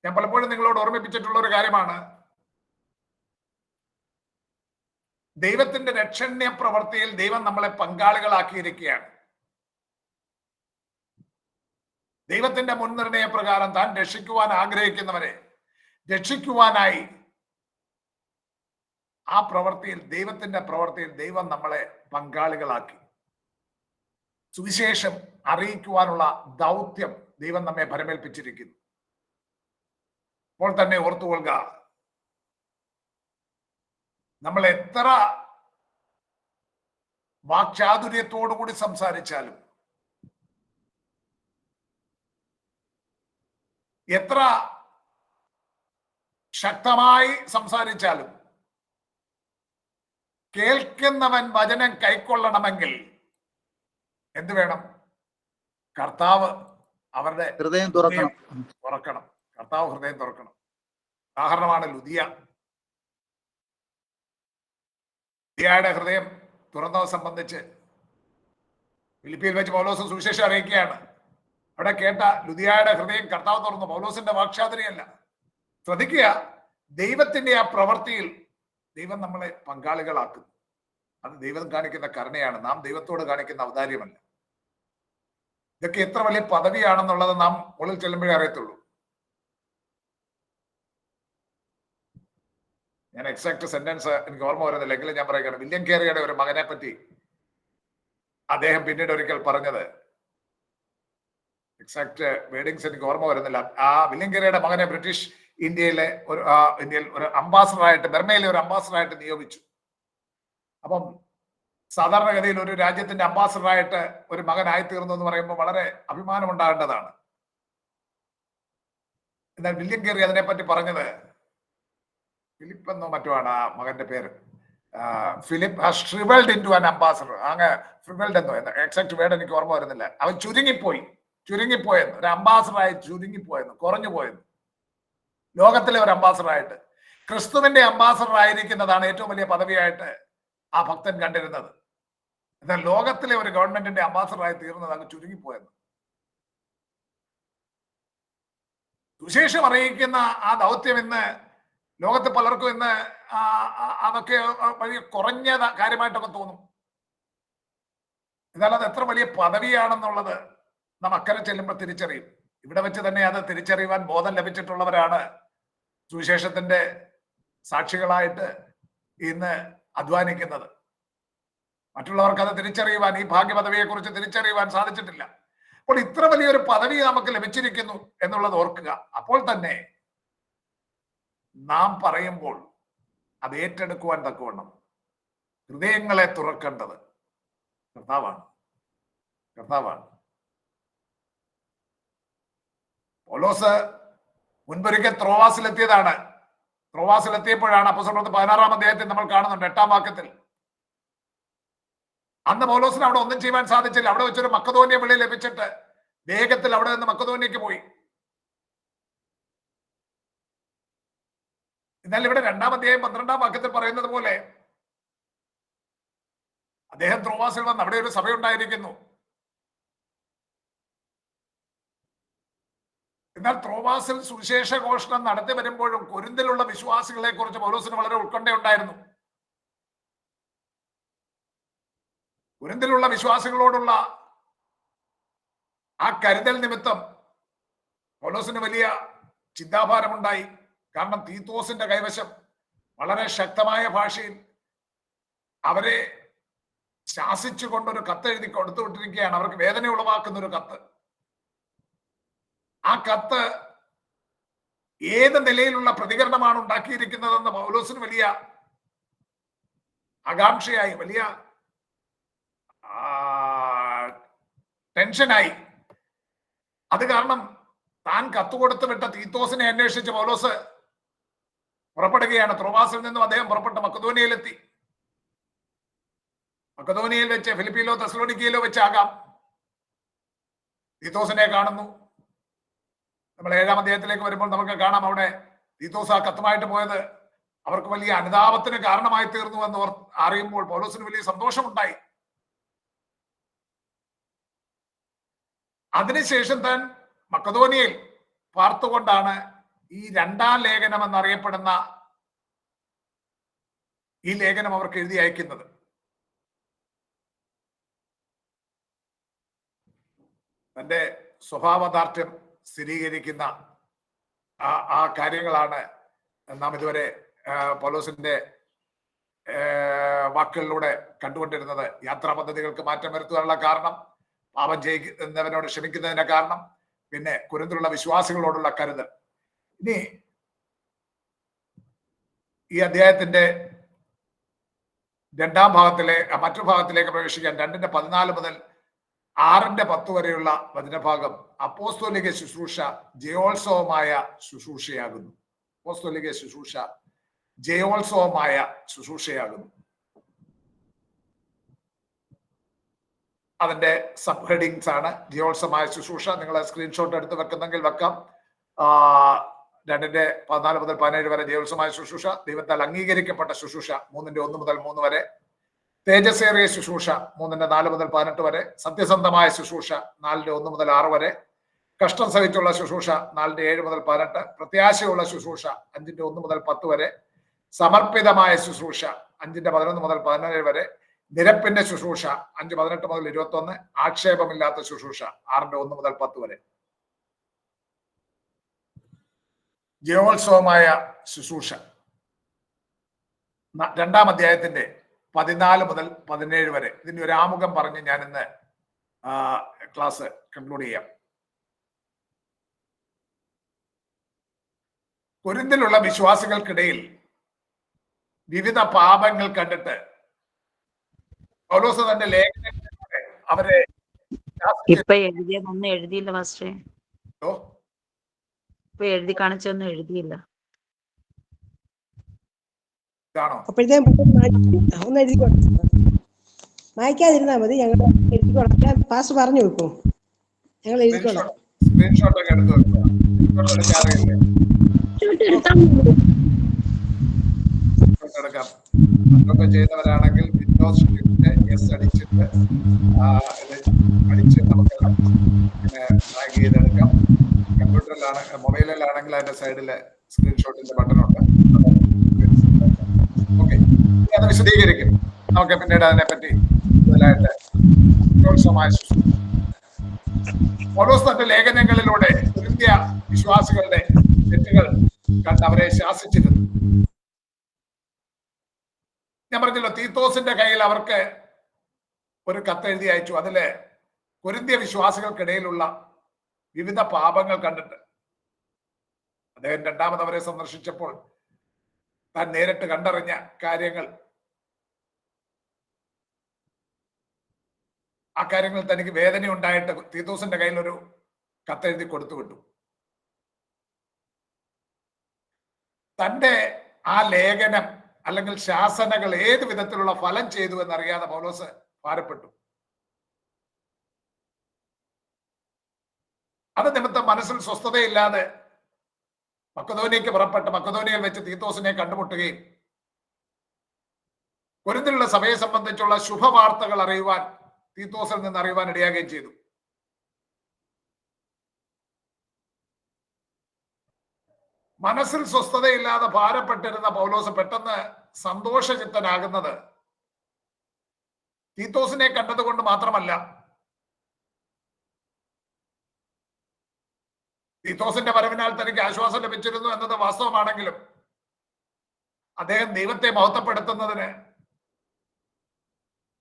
ഞാൻ പലപ്പോഴും നിങ്ങളോട് ഓർമ്മിപ്പിച്ചിട്ടുള്ള ഒരു കാര്യമാണ്, ദൈവത്തിന്റെ രക്ഷണ്യ പ്രവൃത്തിയിൽ ദൈവം നമ്മളെ പങ്കാളികളാക്കിയിരിക്കുകയാണ്. ദൈവത്തിന്റെ മുൻനിർണയ പ്രകാരം താൻ രക്ഷിക്കുവാൻ ആഗ്രഹിക്കുന്നവരെ രക്ഷിക്കുവാനായി ആ പ്രവൃത്തിയിൽ, ദൈവത്തിന്റെ പ്രവൃത്തിയിൽ ദൈവം നമ്മളെ പങ്കാളികളാക്കി. സുവിശേഷം അറിയിക്കുവാനുള്ള ദൗത്യം ദൈവം നമ്മെ ഭരമേൽപ്പിച്ചിരിക്കുന്നു. അപ്പോൾ തന്നെ ഓർത്തുകൊള്ളുക, നമ്മൾ എത്ര വാക്ചാതുര്യത്തോടുകൂടി സംസാരിച്ചാലും, എത്ര ശക്തമായി സംസാരിച്ചാലും, കേൾക്കുന്നവൻ വചനം കൈക്കൊള്ളണമെങ്കിൽ എന്ത് വേണം? കർത്താവ് അവരുടെ ഹൃദയം തുറക്കണം. കർത്താവ് ഹൃദയം തുറക്കണം. ഉദാഹരണമാണ് ലുദിയയുടെ ഹൃദയം തുറന്നത് സംബന്ധിച്ച് ഫിലിപ്പിയിൽ വെച്ച് പൗലോസ് സുവിശേഷം അറിയിക്കുകയാണ്. അവിടെ കേട്ട ലുദിയയുടെ ഹൃദയം കർത്താവ് തുറന്നു. പൗലോസിന്റെ വാക്ചാതുര്യല്ല. ശ്രദ്ധിക്കുക, ദൈവത്തിന്റെ ആ പ്രവൃത്തിയിൽ ദൈവം നമ്മളെ പങ്കാളികളാക്കുന്നു. അത് ദൈവം കാണിക്കുന്ന കരുണയാണ്, നാം ദൈവത്തോട് കാണിക്കുന്ന ഔദാര്യമല്ല. ഇതൊക്കെ എത്ര വലിയ പദവിയാണെന്നുള്ളത് നാം ഉള്ളിൽ ചെല്ലുമ്പോഴേ അറിയത്തുള്ളൂ. ഞാൻ എക്സാക്ട് സെന്റൻസ് എനിക്ക് ഓർമ്മ വരുന്നില്ല, എങ്കിലും ഞാൻ പറയുകയാണ്, വില്യം കേറിയുടെ ഒരു മകനെ പറ്റി അദ്ദേഹം പിന്നീട് ഒരിക്കൽ പറഞ്ഞത്, എക്സാക്ട് വേർഡിങ്സ് എനിക്ക് ഓർമ്മ വരുന്നില്ല. ആ വില്യം കേറിയുടെ മകനെ ബ്രിട്ടീഷ് ഇന്ത്യയിൽ ഒരു അംബാസഡറായിട്ട്, ബർമയിലെ ഒരു അംബാസഡറായിട്ട് നിയോഗിച്ചു. അപ്പം സാധാരണഗതിയിൽ ഒരു രാജ്യത്തിന്റെ അംബാസഡറായിട്ട് ഒരു മകനായിത്തീർന്നു എന്ന് പറയുമ്പോൾ വളരെ അഭിമാനം ഉണ്ടാകേണ്ടതാണ്. എന്നാൽ വില്യം കേറി അതിനെപ്പറ്റി പറഞ്ഞത്, ഫിലിപ്പ് എന്നോ മറ്റോ ആണ് ആ മകന്റെ പേര്, ഫിലിപ്പ് ഷ്രിവൽഡ് ഇൻ ടു ആൻ അംബാസഡർ, അങ്ങ് ഫ്രിവൽഡ് എന്നോ, എക്സാക്ട് വേർഡ് എനിക്ക് ഓർമ്മ വരുന്നില്ല. അവൻ ചുരുങ്ങിപ്പോയെന്ന്, ഒരു അംബാസഡറായി ചുരുങ്ങിപ്പോയെന്ന്, കുറഞ്ഞു പോയെന്ന്. ലോകത്തിലെ ഒരു അംബാസഡറായിട്ട്, ക്രിസ്തുവിന്റെ അംബാസഡർ ആയിരിക്കുന്നതാണ് ഏറ്റവും വലിയ പദവിയായിട്ട് ആ ഭക്തൻ കണ്ടിരുന്നത്. എന്നാൽ ലോകത്തിലെ ഒരു ഗവൺമെന്റിന്റെ അംബാസഡറായി തീർന്നത് അങ്ങ് ചുരുങ്ങിപ്പോയെന്ന്. സുവിശേഷം അറിയിക്കുന്ന ആ ദൗത്യം ഇന്ന് ലോകത്ത് പലർക്കും ഇന്ന് അതൊക്കെ വലിയ കുറഞ്ഞ കാര്യമായിട്ടൊക്കെ തോന്നും. എന്നാൽ അത് എത്ര വലിയ പദവിയാണെന്നുള്ളത് നാം അക്കരെ ചെല്ലുമ്പോൾ തിരിച്ചറിയും. ഇവിടെ വെച്ച് തന്നെ അത് തിരിച്ചറിയുവാൻ ബോധം ലഭിച്ചിട്ടുള്ളവരാണ് സുവിശേഷത്തിന്റെ സാക്ഷികളായിട്ട് ഇന്ന് അധ്വാനിക്കുന്നത്. മറ്റുള്ളവർക്ക് അത് തിരിച്ചറിയുവാൻ, ഈ ഭാഗ്യപദവിയെ കുറിച്ച് തിരിച്ചറിയുവാൻ സാധിച്ചിട്ടില്ല. അപ്പോൾ ഇത്ര വലിയൊരു പദവി നമുക്ക് ലഭിച്ചിരിക്കുന്നു എന്നുള്ളത് ഓർക്കുക. അപ്പോൾ തന്നെ നാം പറയുമ്പോൾ അത് ഏറ്റെടുക്കുവാൻ തക്കവണ്ണം ഹൃദയങ്ങളെ തുറക്കേണ്ടത് കർത്താവാണ്. പൗലോസ് മുൻപൊരിക്കൽ ത്രോവാസിലെത്തിയതാണ്. ത്രോവാസിലെത്തിയപ്പോഴാണ് അപ്പോസ്തലപ്രവൃത്തി 16-ാം അധ്യായത്തിൽ നമ്മൾ കാണുന്നുണ്ട് 8-ാം വാക്യത്തിൽ. അന്ന് പൗലോസിന് അവിടെ ഒന്നും ചെയ്യാൻ സാധിച്ചില്ല. അവിടെ വെച്ചൊരു മക്കദോന്യ വിളി ലഭിച്ചിട്ട് വേഗത്തിൽ അവിടെ നിന്ന് മക്കദോന്യക്ക് പോയി. എന്നാൽ ഇവിടെ 2-ാം അധ്യായം 12-ാം വാക്യത്തിൽ പറയുന്നത് പോലെ അദ്ദേഹം ത്രോവാസിൽ വന്ന് അവിടെ ഒരു സഭയുണ്ടായിരിക്കുന്നു. എന്നാൽ ത്രോവാസിൽ സുവിശേഷ ഘോഷണം നടത്തി വരുമ്പോഴും കൊരിന്തിലുള്ള വിശ്വാസികളെ കുറിച്ച് പൗലോസിന് വളരെ ഉത്കണ്ഠയുണ്ടായിരുന്നു. കൊരിന്തിലുള്ള വിശ്വാസികളോടുള്ള ആ കരുതൽ നിമിത്തം പൗലോസിന് വലിയ ചിന്താഭാരമുണ്ടായി. കാരണം തീത്തോസിന്റെ കൈവശം വളരെ ശക്തമായ ഭാഷയിൽ അവരെ ശാസിച്ചുകൊണ്ടൊരു കത്ത് എഴുതി കൊടുത്തു വിട്ടിരിക്കുകയാണ്. അവർക്ക് വേദന ഉളവാക്കുന്ന ഒരു കത്ത്. ആ കത്ത് ഏത് നിലയിലുള്ള പ്രതികരണമാണ് ഉണ്ടാക്കിയിരിക്കുന്നതെന്ന് പൗലോസിന് വലിയ ആകാംക്ഷയായി, വലിയ ടെൻഷനായി. അത് കാരണം താൻ കത്ത് കൊടുത്തു വിട്ട തീത്തോസിനെ അന്വേഷിച്ച് പൗലോസ് പുറപ്പെടുകയാണ്. ത്രോവാസിൽ നിന്നും അദ്ദേഹം പുറപ്പെട്ട് മക്കദോനിയയിലെത്തി. മക്കദോനിയയിൽ വെച്ച്, ഫിലിപ്പിയിലോ തെസ്സലോനിക്കയിലോ വെച്ചാകാം, തീത്തോസിനെ കാണുന്നു. നമ്മൾ 7-ാം അധ്യായത്തിലേക്ക് വരുമ്പോൾ നമുക്ക് കാണാം, അവിടെ തീത്തോസ് ആ കത്തുമായിട്ട് പോയത് അവർക്ക് വലിയ അനുതാപത്തിന് കാരണമായി തീർന്നു എന്ന് അറിയുമ്പോൾ പൗലോസിന് വലിയ സന്തോഷമുണ്ടായി. അതിനുശേഷം താൻ മക്കദോനിയയിൽ പാർത്തുകൊണ്ടാണ് ഈ 2-ാം ലേഖനം എന്നറിയപ്പെടുന്ന ഈ ലേഖനം അവർക്ക് എഴുതി അയക്കുന്നത്. തന്റെ സ്വഭാവദാർഢ്യം സ്ഥിരീകരിക്കുന്ന ആ കാര്യങ്ങളാണ് നാം ഇതുവരെ പൗലോസിന്റെ വാക്കുകളിലൂടെ കണ്ടുകൊണ്ടിരുന്നത്. യാത്രാ പദ്ധതികൾക്ക് മാറ്റം വരുത്തുവാനുള്ള കാരണം, പാപം ചെയ്യുന്നവനോട് ക്ഷമിക്കുന്നതിന്റെ കാരണം, പിന്നെ കൊരിന്തിലുള്ള വിശ്വാസികളോടുള്ള കരുതൽ. ഇനി ഈ അധ്യായത്തിന്റെ 2-ാം ഭാഗത്തിലെ മറ്റൊരു ഭാഗത്തിലേക്ക് പ്രവേശിക്കാൻ 2:14 മുതൽ 6:10 വരെയുള്ള വചനഭാഗം അപ്പോസ്തോലിക ശുശ്രൂഷ ജയോത്സവമായ ശുശ്രൂഷയാകുന്നു. അപ്പോസ്തോലിക ശുശ്രൂഷ ജയോത്സവമായ ശുശ്രൂഷയാകുന്നു. അതിന്റെ സബ് ഹെഡിങ്സ് ആണ് ജയോത്സവമായ ശുശ്രൂഷ. നിങ്ങൾ സ്ക്രീൻഷോട്ട് എടുത്ത് വെക്കുന്നെങ്കിൽ വെക്കാം. 2:14 മുതൽ 17 വരെ ജയോത്സവമായ ശുശ്രൂഷ, ദൈവത്താൽ അംഗീകരിക്കപ്പെട്ട ശുശ്രൂഷ 3:1 മുതൽ 3 വരെ, തേജസ്സേറിയ ശുശ്രൂഷ 3:4 മുതൽ 18 വരെ, സത്യസന്ധമായ ശുശ്രൂഷ 4:1 മുതൽ 6 വരെ, കഷ്ടം സഹിച്ചുള്ള ശുശ്രൂഷ 4:7 മുതൽ 18, പ്രത്യാശയുള്ള ശുശ്രൂഷ 5:1 മുതൽ 10 വരെ, സമർപ്പിതമായ ശുശ്രൂഷ 5:11 മുതൽ 17 വരെ, നിരപ്പിന്റെ ശുശ്രൂഷ 5:18 മുതൽ 21, ആക്ഷേപമില്ലാത്ത ശുശ്രൂഷ 6:1 മുതൽ 10 വരെ. ജയോത്സവമായ ശുശ്രൂഷ 2-ാം അധ്യായത്തിന്റെ 14 മുതൽ 17 വരെ. ഇതിന്റെ ഒരു ആമുഖം പറഞ്ഞ് ഞാൻ ഇന്ന് ക്ലാസ് കൺക്ലൂഡ് ചെയ്യാം. കൊരിന്തിലുള്ള വിശ്വാസികൾക്കിടയിൽ വിവിധ പാപങ്ങൾ കണ്ടിട്ട് പൗലോസ് തന്റെ ലേഖനങ്ങളിലൂടെ അവരെ ഇപ്പൊ എഴുതിയതൊന്നും എഴുതിയില്ല മാസ്റ്ററെ. ഇപ്പൊ എഴുതി കാണിച്ചൊന്നും എഴുതിയില്ല. ഇതാണോ? അപ്പോഴത്തേക്കും ഒന്ന് എഴുതിക്കോട്ടെ, വായിക്കാതിരുന്നാ മതി. ഞങ്ങൾ എഴുതിക്കോളാം. ഞാൻ പാസ് പറഞ്ഞു വെക്കും, ഞങ്ങൾ എഴുതിക്കോളാം. സ്ക്രീൻഷോട്ട് ഒക്കെ എടുത്ത് വെക്കുക. എടുക്കാറില്ലേ? എടുക്കാം. അതൊക്കെ ചെയ്യുന്നവരാണെങ്കിൽ വിൻഡോസ് എസ് അടിച്ചിട്ട് അടിച്ച് നമുക്ക് ടാഗ് ചെയ്തെടുക്കാം. കമ്പ്യൂട്ടറിലാണെങ്കിൽ, മൊബൈലിലാണെങ്കിൽ അതിന്റെ സൈഡില് സ്ക്രീൻഷോട്ടിന്റെ ബട്ടൺ ഉണ്ട്. ഓക്കെ, അത് വിശദീകരിക്കും. നമുക്ക് പിന്നീട് അതിനെപ്പറ്റി കൂടുതലായിട്ട് പൗലോസ് തന്റെ ലേഖനങ്ങളിലൂടെ കൊരിന്ത്യ വിശ്വാസികളുടെ തെറ്റുകൾ കണ്ട് അവരെ ശാസിച്ചിരുന്നു. ഞാൻ പറഞ്ഞല്ലോ, തീത്തോസിന്റെ കയ്യിൽ അവർക്ക് ഒരു കത്ത് എഴുതി അയച്ചു. അതില് കൊരിന്ത്യ വിശ്വാസികൾക്കിടയിലുള്ള വിവിധ പാപങ്ങൾ കണ്ടിട്ട് അദ്ദേഹം 2ാമത് അവരെ സന്ദർശിച്ചപ്പോൾ താൻ നേരിട്ട് കണ്ടറിഞ്ഞ കാര്യങ്ങൾ, ആ കാര്യങ്ങളിൽ തനിക്ക് വേദന ഉണ്ടായിട്ട് തീത്തോസിന്റെ കയ്യിൽ ഒരു കത്തെഴുതി കൊടുത്തു വിട്ടു. തന്റെ ആ ലേഖനം അല്ലെങ്കിൽ ശാസനകൾ ഏത് വിധത്തിലുള്ള ഫലം ചെയ്തു എന്നറിയാതെ പൗലോസ് ഭാരപ്പെട്ടു. അത് നിമിത്തം മനസ്സിൽ സ്വസ്ഥതയില്ലാതെ മക്കദോനിയയ്ക്ക് പുറപ്പെട്ട് മക്കദോനിയയിൽ വെച്ച് തീത്തോസിനെ കണ്ടുമുട്ടുകയും കൊരിന്തിലുള്ള സഭയെ സംബന്ധിച്ചുള്ള ശുഭവാർത്തകൾ അറിയുവാൻ, തീത്തോസിൽ നിന്ന് അറിയുവാൻ ഇടയാകുകയും ചെയ്തു. മനസ്സിൽ സ്വസ്ഥതയില്ലാതെ ഭാരപ്പെട്ടിരുന്ന പൗലോസ് പെട്ടെന്ന് സന്തോഷചിത്തനാകുന്നത് തീത്തോസിനെ കണ്ടതുകൊണ്ട് മാത്രമല്ല, തീത്തോസിന്റെ വരവിനാൽ തനിക്ക് ആശ്വാസം ലഭിച്ചിരുന്നു എന്നത് വാസ്തവമാണെങ്കിലും അദ്ദേഹം ദൈവത്തെ മഹത്വപ്പെടുത്തുന്നതിന്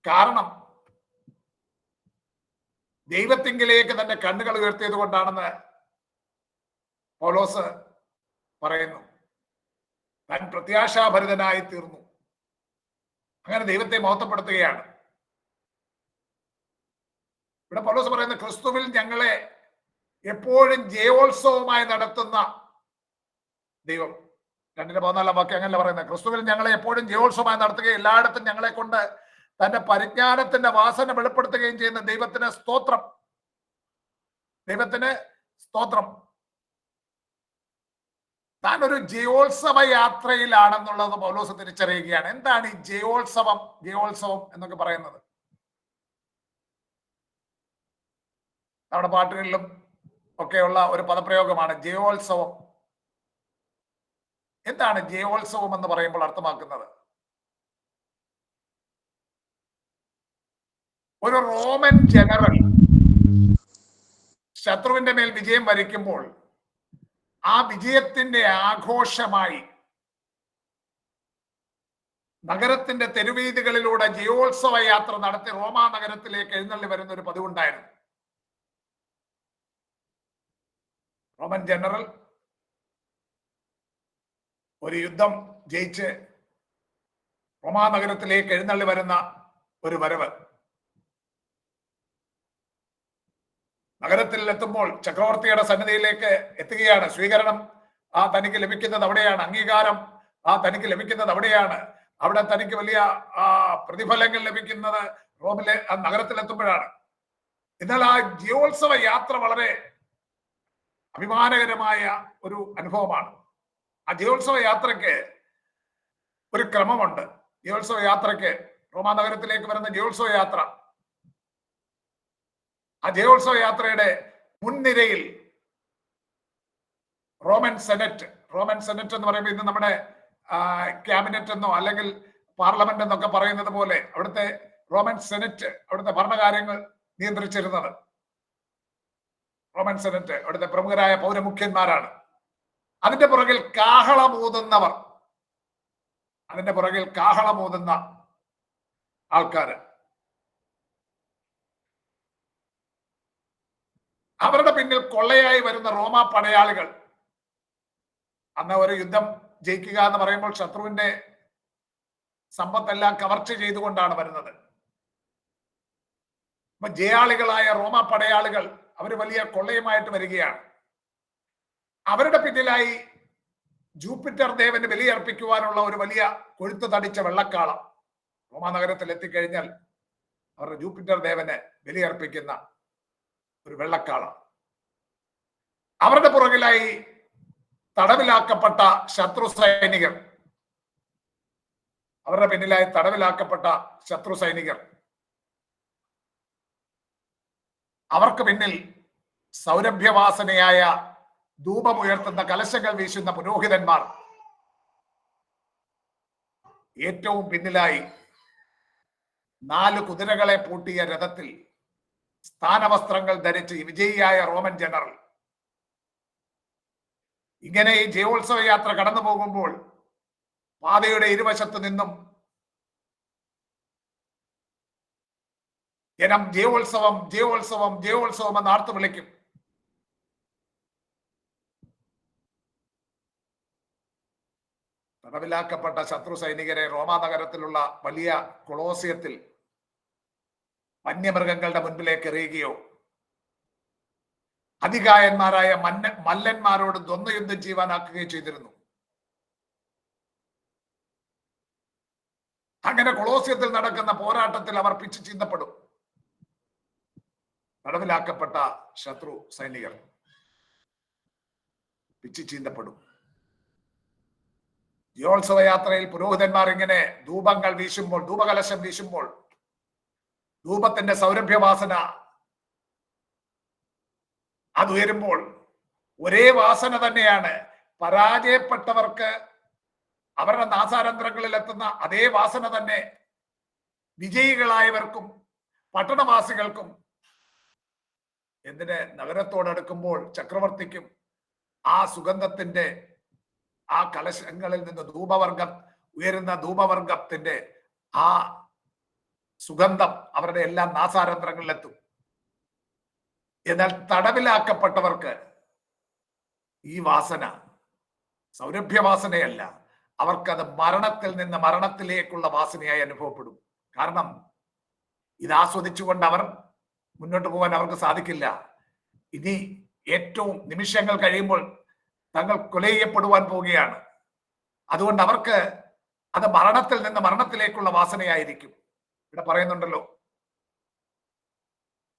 കാരണം ദൈവത്തിങ്കിലേക്ക് തന്റെ കണ്ണുകൾ ഉയർത്തിയത് കൊണ്ടാണെന്ന് പൗലോസ് പറയുന്നു. താൻ പ്രത്യാശാഭരിതനായി തീർന്നു. അങ്ങനെ ദൈവത്തെ മഹത്വപ്പെടുത്തുകയാണ്. ഇവിടെ പൗലോസ് പറയുന്ന ക്രിസ്തുവിൽ ഞങ്ങളെ എപ്പോഴും ജയോത്സവമായി നടത്തുന്ന ദൈവം. 2:14 വാക്യം അങ്ങനെ പറയുന്നത്. ക്രിസ്തുവിൽ ഞങ്ങളെ എപ്പോഴും ജയോത്സവമായി നടത്തുകയും എല്ലായിടത്തും ഞങ്ങളെ കൊണ്ട് തന്റെ പരിജ്ഞാനത്തിന്റെ വാസന വെളിപ്പെടുത്തുകയും ചെയ്യുന്ന ദൈവത്തിന് സ്തോത്രം. ദൈവത്തിന് സ്തോത്രം. താൻ ഒരു ജയോത്സവ യാത്രയിലാണെന്നുള്ളത് പൗലോസ് തിരിച്ചറിയുകയാണ്. എന്താണ് ഈ ജയോത്സവം എന്നൊക്കെ പറയുന്നത്? നമ്മുടെ പാട്ടുകളിലും ഒക്കെയുള്ള ഒരു പദപ്രയോഗമാണ് ജയോത്സവം. എന്താണ് ജയോത്സവം എന്ന് പറയുമ്പോൾ അർത്ഥമാക്കുന്നത്? ഒരു റോമൻ ജനറൽ ശത്രുവിന്റെ മേൽ വിജയം വരിക്കുമ്പോൾ ആ വിജയത്തിന്റെ ആഘോഷമായി നഗരത്തിന്റെ തെരുവീതികളിലൂടെ ജയോത്സവ യാത്ര നടത്തി റോമാ നഗരത്തിലേക്ക് എഴുന്നള്ളി വരുന്ന ഒരു പതിവുണ്ടായിരുന്നു. റോമൻ ജനറൽ ഒരു യുദ്ധം ജയിച്ച് റോമാ നഗരത്തിലേക്ക് എഴുന്നള്ളി വരുന്ന ഒരു വരവ്. നഗരത്തിൽ എത്തുമ്പോൾ ചക്രവർത്തിയുടെ സന്നിധിയിലേക്ക് എത്തുകയാണ്. സ്വീകരണം തനിക്ക് ലഭിക്കുന്നത് അവിടെയാണ്. അംഗീകാരം തനിക്ക് ലഭിക്കുന്നത് അവിടെയാണ്. അവിടെ തനിക്ക് വലിയ പ്രതിഫലങ്ങൾ ലഭിക്കുന്നത് റോമിലെ നഗരത്തിലെത്തുമ്പോഴാണ്. എന്നാൽ ആ ജയോത്സവ യാത്ര വളരെ അഭിമാനകരമായ ഒരു അനുഭവമാണ്. ആ ജയോത്സവ യാത്രയ്ക്ക് ഒരു ക്രമമുണ്ട്. ജയോത്സവ യാത്രയ്ക്ക് റോമാ നഗരത്തിലേക്ക് വരുന്ന ജയോത്സവ യാത്ര, ആ ജയോത്സവ യാത്രയുടെ മുൻനിരയിൽ റോമൻ സെനറ്റ് എന്ന് പറയുമ്പോൾ ഇന്ന് നമ്മുടെ ക്യാബിനറ്റ് എന്നോ അല്ലെങ്കിൽ പാർലമെന്റ് എന്നൊക്കെ പറയുന്നത് പോലെ അവിടുത്തെ റോമൻ സെനറ്റ് അവിടുത്തെ ഭരണകാര്യങ്ങൾ നിയന്ത്രിച്ചിരുന്നത്. റോമൻ സെനറ്റ് അവിടുത്തെ പ്രമുഖരായ പൗരമുഖ്യന്മാരാണ്. അതിന്റെ പുറകിൽ കാഹളമൂതുന്ന ആൾക്കാര്. അവരുടെ പിന്നിൽ കൊള്ളയായി വരുന്ന റോമാ പടയാളികൾ. അന്ന് ഒരു യുദ്ധം ജയിക്കുക എന്ന് പറയുമ്പോൾ ശത്രുവിന്റെ സമ്പത്തെല്ലാം കവർച്ച ചെയ്തുകൊണ്ടാണ് വരുന്നത്. അപ്പൊ ജയാളികളായ റോമാ പടയാളികൾ അവര് വലിയ കൊള്ളയുമായിട്ട് വരികയാണ്. അവരുടെ പിന്നിലായി ജൂപ്പിറ്റർ ദേവന് ബലിയർപ്പിക്കുവാനുള്ള ഒരു വലിയ കൊഴുത്തു തടിച്ച വെള്ളക്കാളം. റോമാ നഗരത്തിൽ എത്തിക്കഴിഞ്ഞാൽ അവരുടെ ജൂപ്പിറ്റർ ദേവന് ബലിയർപ്പിക്കുന്ന ഒരു വെള്ളക്കാളം. അവരുടെ പുറകിലായി തടവിലാക്കപ്പെട്ട ശത്രു സൈനികർ. അവരുടെ പിന്നിലായി തടവിലാക്കപ്പെട്ട ശത്രു സൈനികർ. അവർക്ക് പിന്നിൽ സൗരഭ്യവാസനയായ ധൂപമുയർത്തുന്ന കലശങ്ങൾ വീശുന്ന പുരോഹിതന്മാർ. ഏറ്റവും പിന്നിലായി 4 കുതിരകളെ പൂട്ടിയ രഥത്തിൽ സ്ഥാനവസ്ത്രങ്ങൾ ധരിച്ച് വിജയിയായ റോമൻ ജനറൽ. ഇങ്ങനെ ഈ ജയോത്സവ യാത്ര കടന്നു പോകുമ്പോൾ പാതയുടെ ഇരുവശത്തു നിന്നും ജനം ജയോത്സവം എന്ന് ആർത്തു വിളിക്കും. തടവിലാക്കപ്പെട്ട ശത്രു സൈനികരെ റോമാ നഗരത്തിലുള്ള വലിയ കൊളോസിയത്തിൽ വന്യമൃഗങ്ങളുടെ മുൻപിലേക്ക് എറിയുകയോ അതികായന്മാരായ മല്ലന്മാരോട് ദ്വന്ദ്വയുദ്ധം ചെയ്യുവാനാക്കുകയോ ചെയ്തിരുന്നു. അങ്ങനെ കൊളോസിയത്തിൽ നടക്കുന്ന പോരാട്ടത്തിൽ അവർ പിച്ചു ചീന്തപ്പെടും. തടവിലാക്കപ്പെട്ട ശത്രു സൈനികർ പിച്ചു ചീന്തപ്പെടും. ജയോത്സവ യാത്രയിൽ പുരോഹിതന്മാർ ഇങ്ങനെ ധൂപങ്ങൾ വീശുമ്പോൾ, ധൂപകലശം വീശുമ്പോൾ ധൂപത്തിന്റെ സൗരഭ്യവാസന അതുയരുമ്പോൾ ഒരേ വാസന തന്നെയാണ് പരാജയപ്പെട്ടവർക്ക് അവരുടെ നാസാരന്ധ്രങ്ങളിൽ എത്തുന്ന അതേ വാസന തന്നെ വിജയികളായവർക്കും പട്ടണവാസികൾക്കും, എന്തിന് നഗരത്തോടടുക്കുമ്പോൾ ചക്രവർത്തിക്കും ആ സുഗന്ധത്തിന്റെ ആ കലശങ്ങളിൽ നിന്ന് ഉയരുന്ന ധൂപവർഗത്തിന്റെ ആ സുഗന്ധം അവരുടെ എല്ലാം നാസാരന്ധ്രങ്ങളിലെത്തും. എന്നാൽ തടവിലാക്കപ്പെട്ടവർക്ക് ഈ വാസന സൗരഭ്യവാസനയല്ല, അവർക്കത് മരണത്തിൽ നിന്ന് മരണത്തിലേക്കുള്ള വാസനയായി അനുഭവപ്പെടും. കാരണം ഇത് ആസ്വദിച്ചുകൊണ്ട് അവർ മുന്നോട്ട് പോകാൻ അവർക്ക് സാധിക്കില്ല. ഇനി ഏറ്റവും നിമിഷങ്ങൾ കഴിയുമ്പോൾ തങ്ങൾ കൊല ചെയ്യപ്പെടുവാൻ പോവുകയാണ്. അതുകൊണ്ട് അവർക്ക് അത് മരണത്തിൽ നിന്ന് മരണത്തിലേക്കുള്ള വാസനയായിരിക്കും. ഇവിടെ പറയുന്നുണ്ടല്ലോ,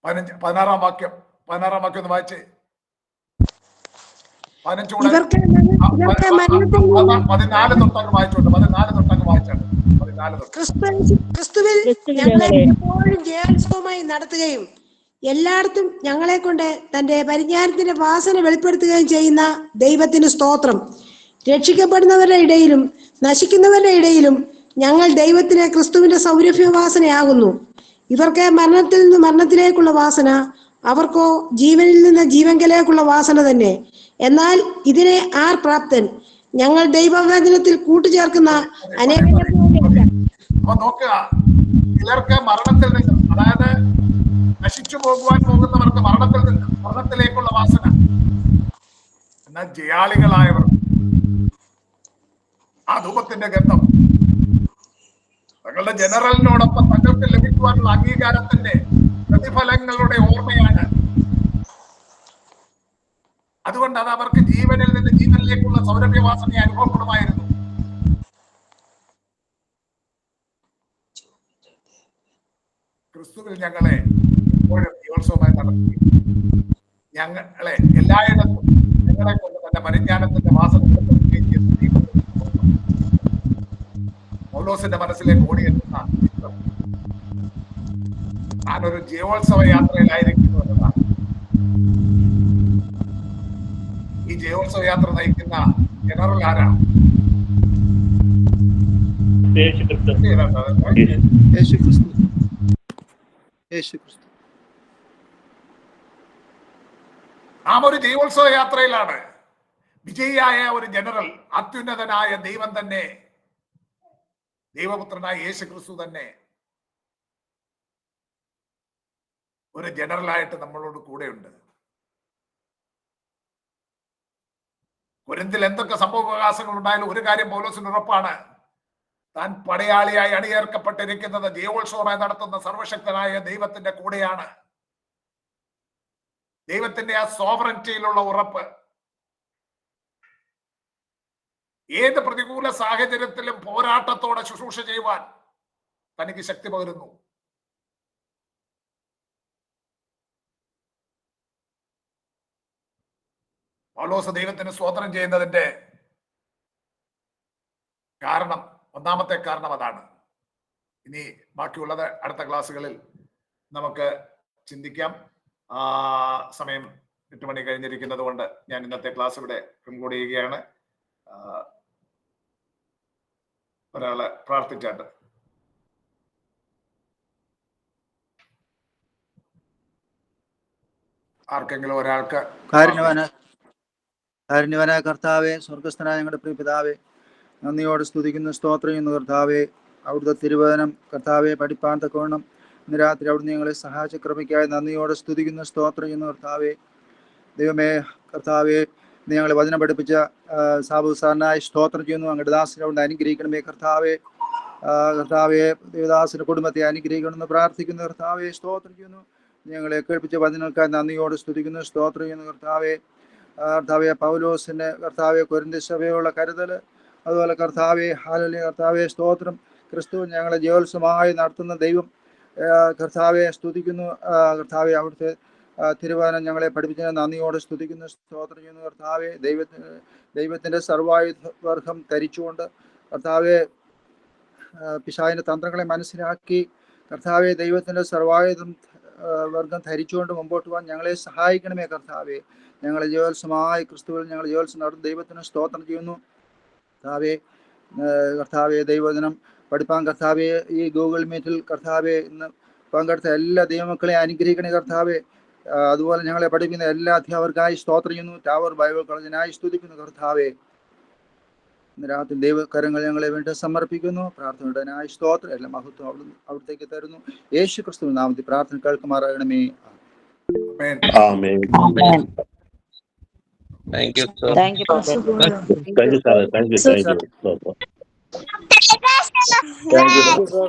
16-ാം വാക്യം ഒന്ന് വായിച്ചേ. 14 തൊട്ടങ്ങ് വായിച്ചോണ്ട് 14 തൊട്ടങ്ങ് വായിച്ചാണ്. 14 തൊട്ട്. ക്രിസ്തുവിൽ ഞങ്ങളെ എപ്പോഴും ജയോത്സവമായി നടത്തുകയും എല്ലായിടത്തും ഞങ്ങളെ കൊണ്ട് തന്റെ പരിജ്ഞാനത്തിന്റെ വാസന വെളിപ്പെടുത്തുകയും ചെയ്യുന്ന ദൈവത്തിന് സ്തോത്രം. രക്ഷിക്കപ്പെടുന്നവരുടെ ഇടയിലും നശിക്കുന്നവരുടെ ഇടയിലും ഞങ്ങൾ ദൈവത്തിന് ക്രിസ്തുവിന്റെ സൗരഭ്യവാസനയാകുന്നു. ഇവർക്ക് മരണത്തിൽ നിന്ന് മരണത്തിലേക്കുള്ള വാസന, അവർക്കോ ജീവനിൽ നിന്ന് ജീവങ്കലേക്കുള്ള വാസന തന്നെ. എന്നാൽ ഇതിനെ ആർ പ്രാപ്തൻ? ഞങ്ങൾ ദൈവവചനത്തിൽ കൂട്ടുചേർക്കുന്ന അനേകരെ പോലെയല്ല. അപ്പൊ നോക്കുക, ചിലർക്ക് മരണത്തിൽ നിന്ന്, അതായത് നശിച്ചു പോകുവാൻ പോകുന്നവർക്ക് മരണത്തിൽ നിന്ന് മരണത്തിലേക്കുള്ള വാസന. എന്നാൽ ജയാളികളായവർ ആ ധൂപത്തിന്റെ ഗന്ധം തങ്ങളുടെ ജനറലിനോടൊപ്പം തങ്ങൾക്ക് ലഭിക്കുവാനുള്ള അംഗീകാരത്തിന്റെ പ്രതിഫലങ്ങളുടെ ഓർമ്മയാണ്. അതുകൊണ്ട് അത് അവർക്ക് ജീവനിൽ നിന്ന് ജീവനിലേക്കുള്ള സൗരഭ്യവാസനയെ അനുഭവപ്പെടുമായിരുന്നു. ക്രിസ്തുവിൽ ഞങ്ങളെ എപ്പോഴും ജയോത്സവമായി നടത്തി ഞങ്ങളെ എല്ലായിടത്തും ഞങ്ങളെ കൊണ്ട് തന്റെ പരിജ്ഞാനത്തിന്റെ വാസന പൗലോസിന്റെ മനസ്സിലേക്ക് ഓടിയെത്തുന്ന ചിത്രം താനൊരു ജയോത്സവ യാത്രയിലായിരിക്കുന്നു എന്നതാണ്. ഈ ജയോത്സവ യാത്ര നയിക്കുന്ന ജനറൽ ആരാണ്? നാം ഒരു ജയോത്സവ യാത്രയിലാണ്. വിജയിയായ ഒരു ജനറൽ, അത്യുന്നതനായ ദൈവം തന്നെ, ദൈവപുത്രനായ യേശു ക്രിസ്തു തന്നെ ഒരു ജനറലായിട്ട് നമ്മളോട് കൂടെയുണ്ട്. കൊരിന്തിൽ എന്തൊക്കെ സംഭവവികാസങ്ങൾ ഉണ്ടായാലും ഒരു കാര്യം പൗലോസിന് ഉറപ്പാണ്, താൻ പടയാളിയായി അണിയേർക്കപ്പെട്ടിരിക്കുന്നത് ജയോത്സവമായി നടത്തുന്ന സർവശക്തനായ ദൈവത്തിന്റെ കൂടെയാണ്. ദൈവത്തിന്റെ ആ സോവറൻറ്റിയിലുള്ള ഉറപ്പ് ഏത് പ്രതികൂല സാഹചര്യത്തിലും പോരാട്ടത്തോടെ ശുശ്രൂഷ ചെയ്യുവാൻ തനിക്ക് ശക്തി പകരുന്നു. പൗലോസ് ദൈവത്തിന് സ്തോത്രം ചെയ്യുന്നതിന്റെ കാരണം, ഒന്നാമത്തെ കാരണം അതാണ്. ഇനി ബാക്കിയുള്ളത് അടുത്ത ക്ലാസ്സുകളിൽ നമുക്ക് ചിന്തിക്കാം. സമയം 8 മണി കഴിഞ്ഞിരിക്കുന്നത് കൊണ്ട് ഞാൻ ഇന്നത്തെ ക്ലാസ് ഇവിടെ കൺക്ലൂഡ് ചെയ്യുകയാണ്. ഒരാളെ പ്രാർത്ഥിച്ചാട്ട്. ആർക്കെങ്കിലും ഒരാൾക്ക്. കാരുണ്യവാനായ കർത്താവേ, സ്വർഗസ്ഥനായ ഞങ്ങളുടെ പ്രിയ പിതാവേ, നന്ദിയോടെ സ്തുതിക്കുന്ന സ്തോത്രം ചെയ്യുന്ന കർത്താവേ, അവിടുത്തെ തിരുവചനം കർത്താവെ പഠിപ്പാൻ തക്കവണ്ണം ഇന്ന് രാത്രി അവിടുന്ന് ഞങ്ങളെ സഹായിച്ച കൃപയ്ക്കായി നന്ദിയോടെ സ്തുതിക്കുന്ന സ്തോത്രം ചെയ്യുന്ന കർത്താവേ. ദൈവമേ കർത്താവെ, ഞങ്ങളെ വചനം പഠിപ്പിച്ച സാബു സാറിനായി സ്തോത്രം ചെയ്യുന്നു. അങ്ങയുടെ ദാസനെ അവിടുന്ന് അനുഗ്രഹിക്കണമേ കർത്താവെ. കർത്താവെ, ദേവദാസിന്റെ കുടുംബത്തെ അനുഗ്രഹിക്കണമെന്ന് പ്രാർത്ഥിക്കുന്ന കർത്താവെ, സ്തോത്രം ചെയ്യുന്നു. ഞങ്ങളെ കേൾപ്പിച്ച വചനങ്ങൾക്കായി നന്ദിയോടെ സ്തുതിക്കുന്നു, സ്തോത്രം ചെയ്യുന്നു കർത്താവെ. കർത്താവെ, പൗലോസിന്റെ കർത്താവെ കൊരിന്ത്യർ സഭയുള്ള കരുതൽ, അതുപോലെ കർത്താവെ, ഹല്ലേലൂയ കർത്താവെ, സ്തോത്രം. ക്രിസ്തു ഞങ്ങളെ ജയോത്സവമായി നടത്തുന്ന ദൈവം കർത്താവെ സ്തുതിക്കുന്നു. കർത്താവെ, അവിടുത്തെ തിരുവചനം ഞങ്ങളെ പഠിപ്പിച്ചതിന് നന്ദിയോടെ സ്തുതിക്കുന്നു, സ്തോത്രം ചെയ്യുന്നു കർത്താവെ. ദൈവത്തിന്റെ സർവായുധവർഗം ധരിച്ചുകൊണ്ട് കർത്താവെ പിശാചിന്റെ തന്ത്രങ്ങളെ മനസ്സിലാക്കി കർത്താവെ ദൈവത്തിന്റെ സർവായുധം വർഗം ധരിച്ചുകൊണ്ട് മുമ്പോട്ട് പോകാൻ ഞങ്ങളെ സഹായിക്കണമേ കർത്താവെ. ഞങ്ങളെ ജയോത്സവമായി ക്രിസ്തുവിൽ ഞങ്ങൾ ജയോത്സവം നടത്തുന്ന ദൈവത്തിന് സ്തോത്രം ചെയ്യുന്നു കർത്താവെ. കർത്താവെ, ദൈവവചനം പഠിപ്പാൻ കർത്താവെ ഈ ഗൂഗിൾ മീറ്റിൽ കർത്താവെ ഇന്ന് പങ്കെടുത്ത എല്ലാ ദൈവമക്കളെ അനുഗ്രഹിക്കണേ കർത്താവെ. അതുപോലെ ഞങ്ങളെ പഠിപ്പിക്കുന്ന എല്ലാ അധ്യാപകർക്കായി സ്തോത്രം ചെയ്യുന്നു. ടവർ ബൈബിൾ കോളേജിനായി സ്തുതിക്കുന്നു കർത്താവെ. ഇന്ന് രാത്രി ദൈവകരങ്ങൾ ഞങ്ങളെ വേണ്ടി സമർപ്പിക്കുന്നു. പ്രാർത്ഥനയുടനായി സ്തോത്രം എല്ലാ മഹത്വം അവിടത്തേക്ക് തരുന്നു. യേശു ക്രിസ്തു നാമത്തിൽ പ്രാർത്ഥന കേൾക്കുമാറാകണമേ. ആമേൻ. Amen. Thank you sir. Thank you pastor. Thank you, sir. Thank you. Thank you. Thank you.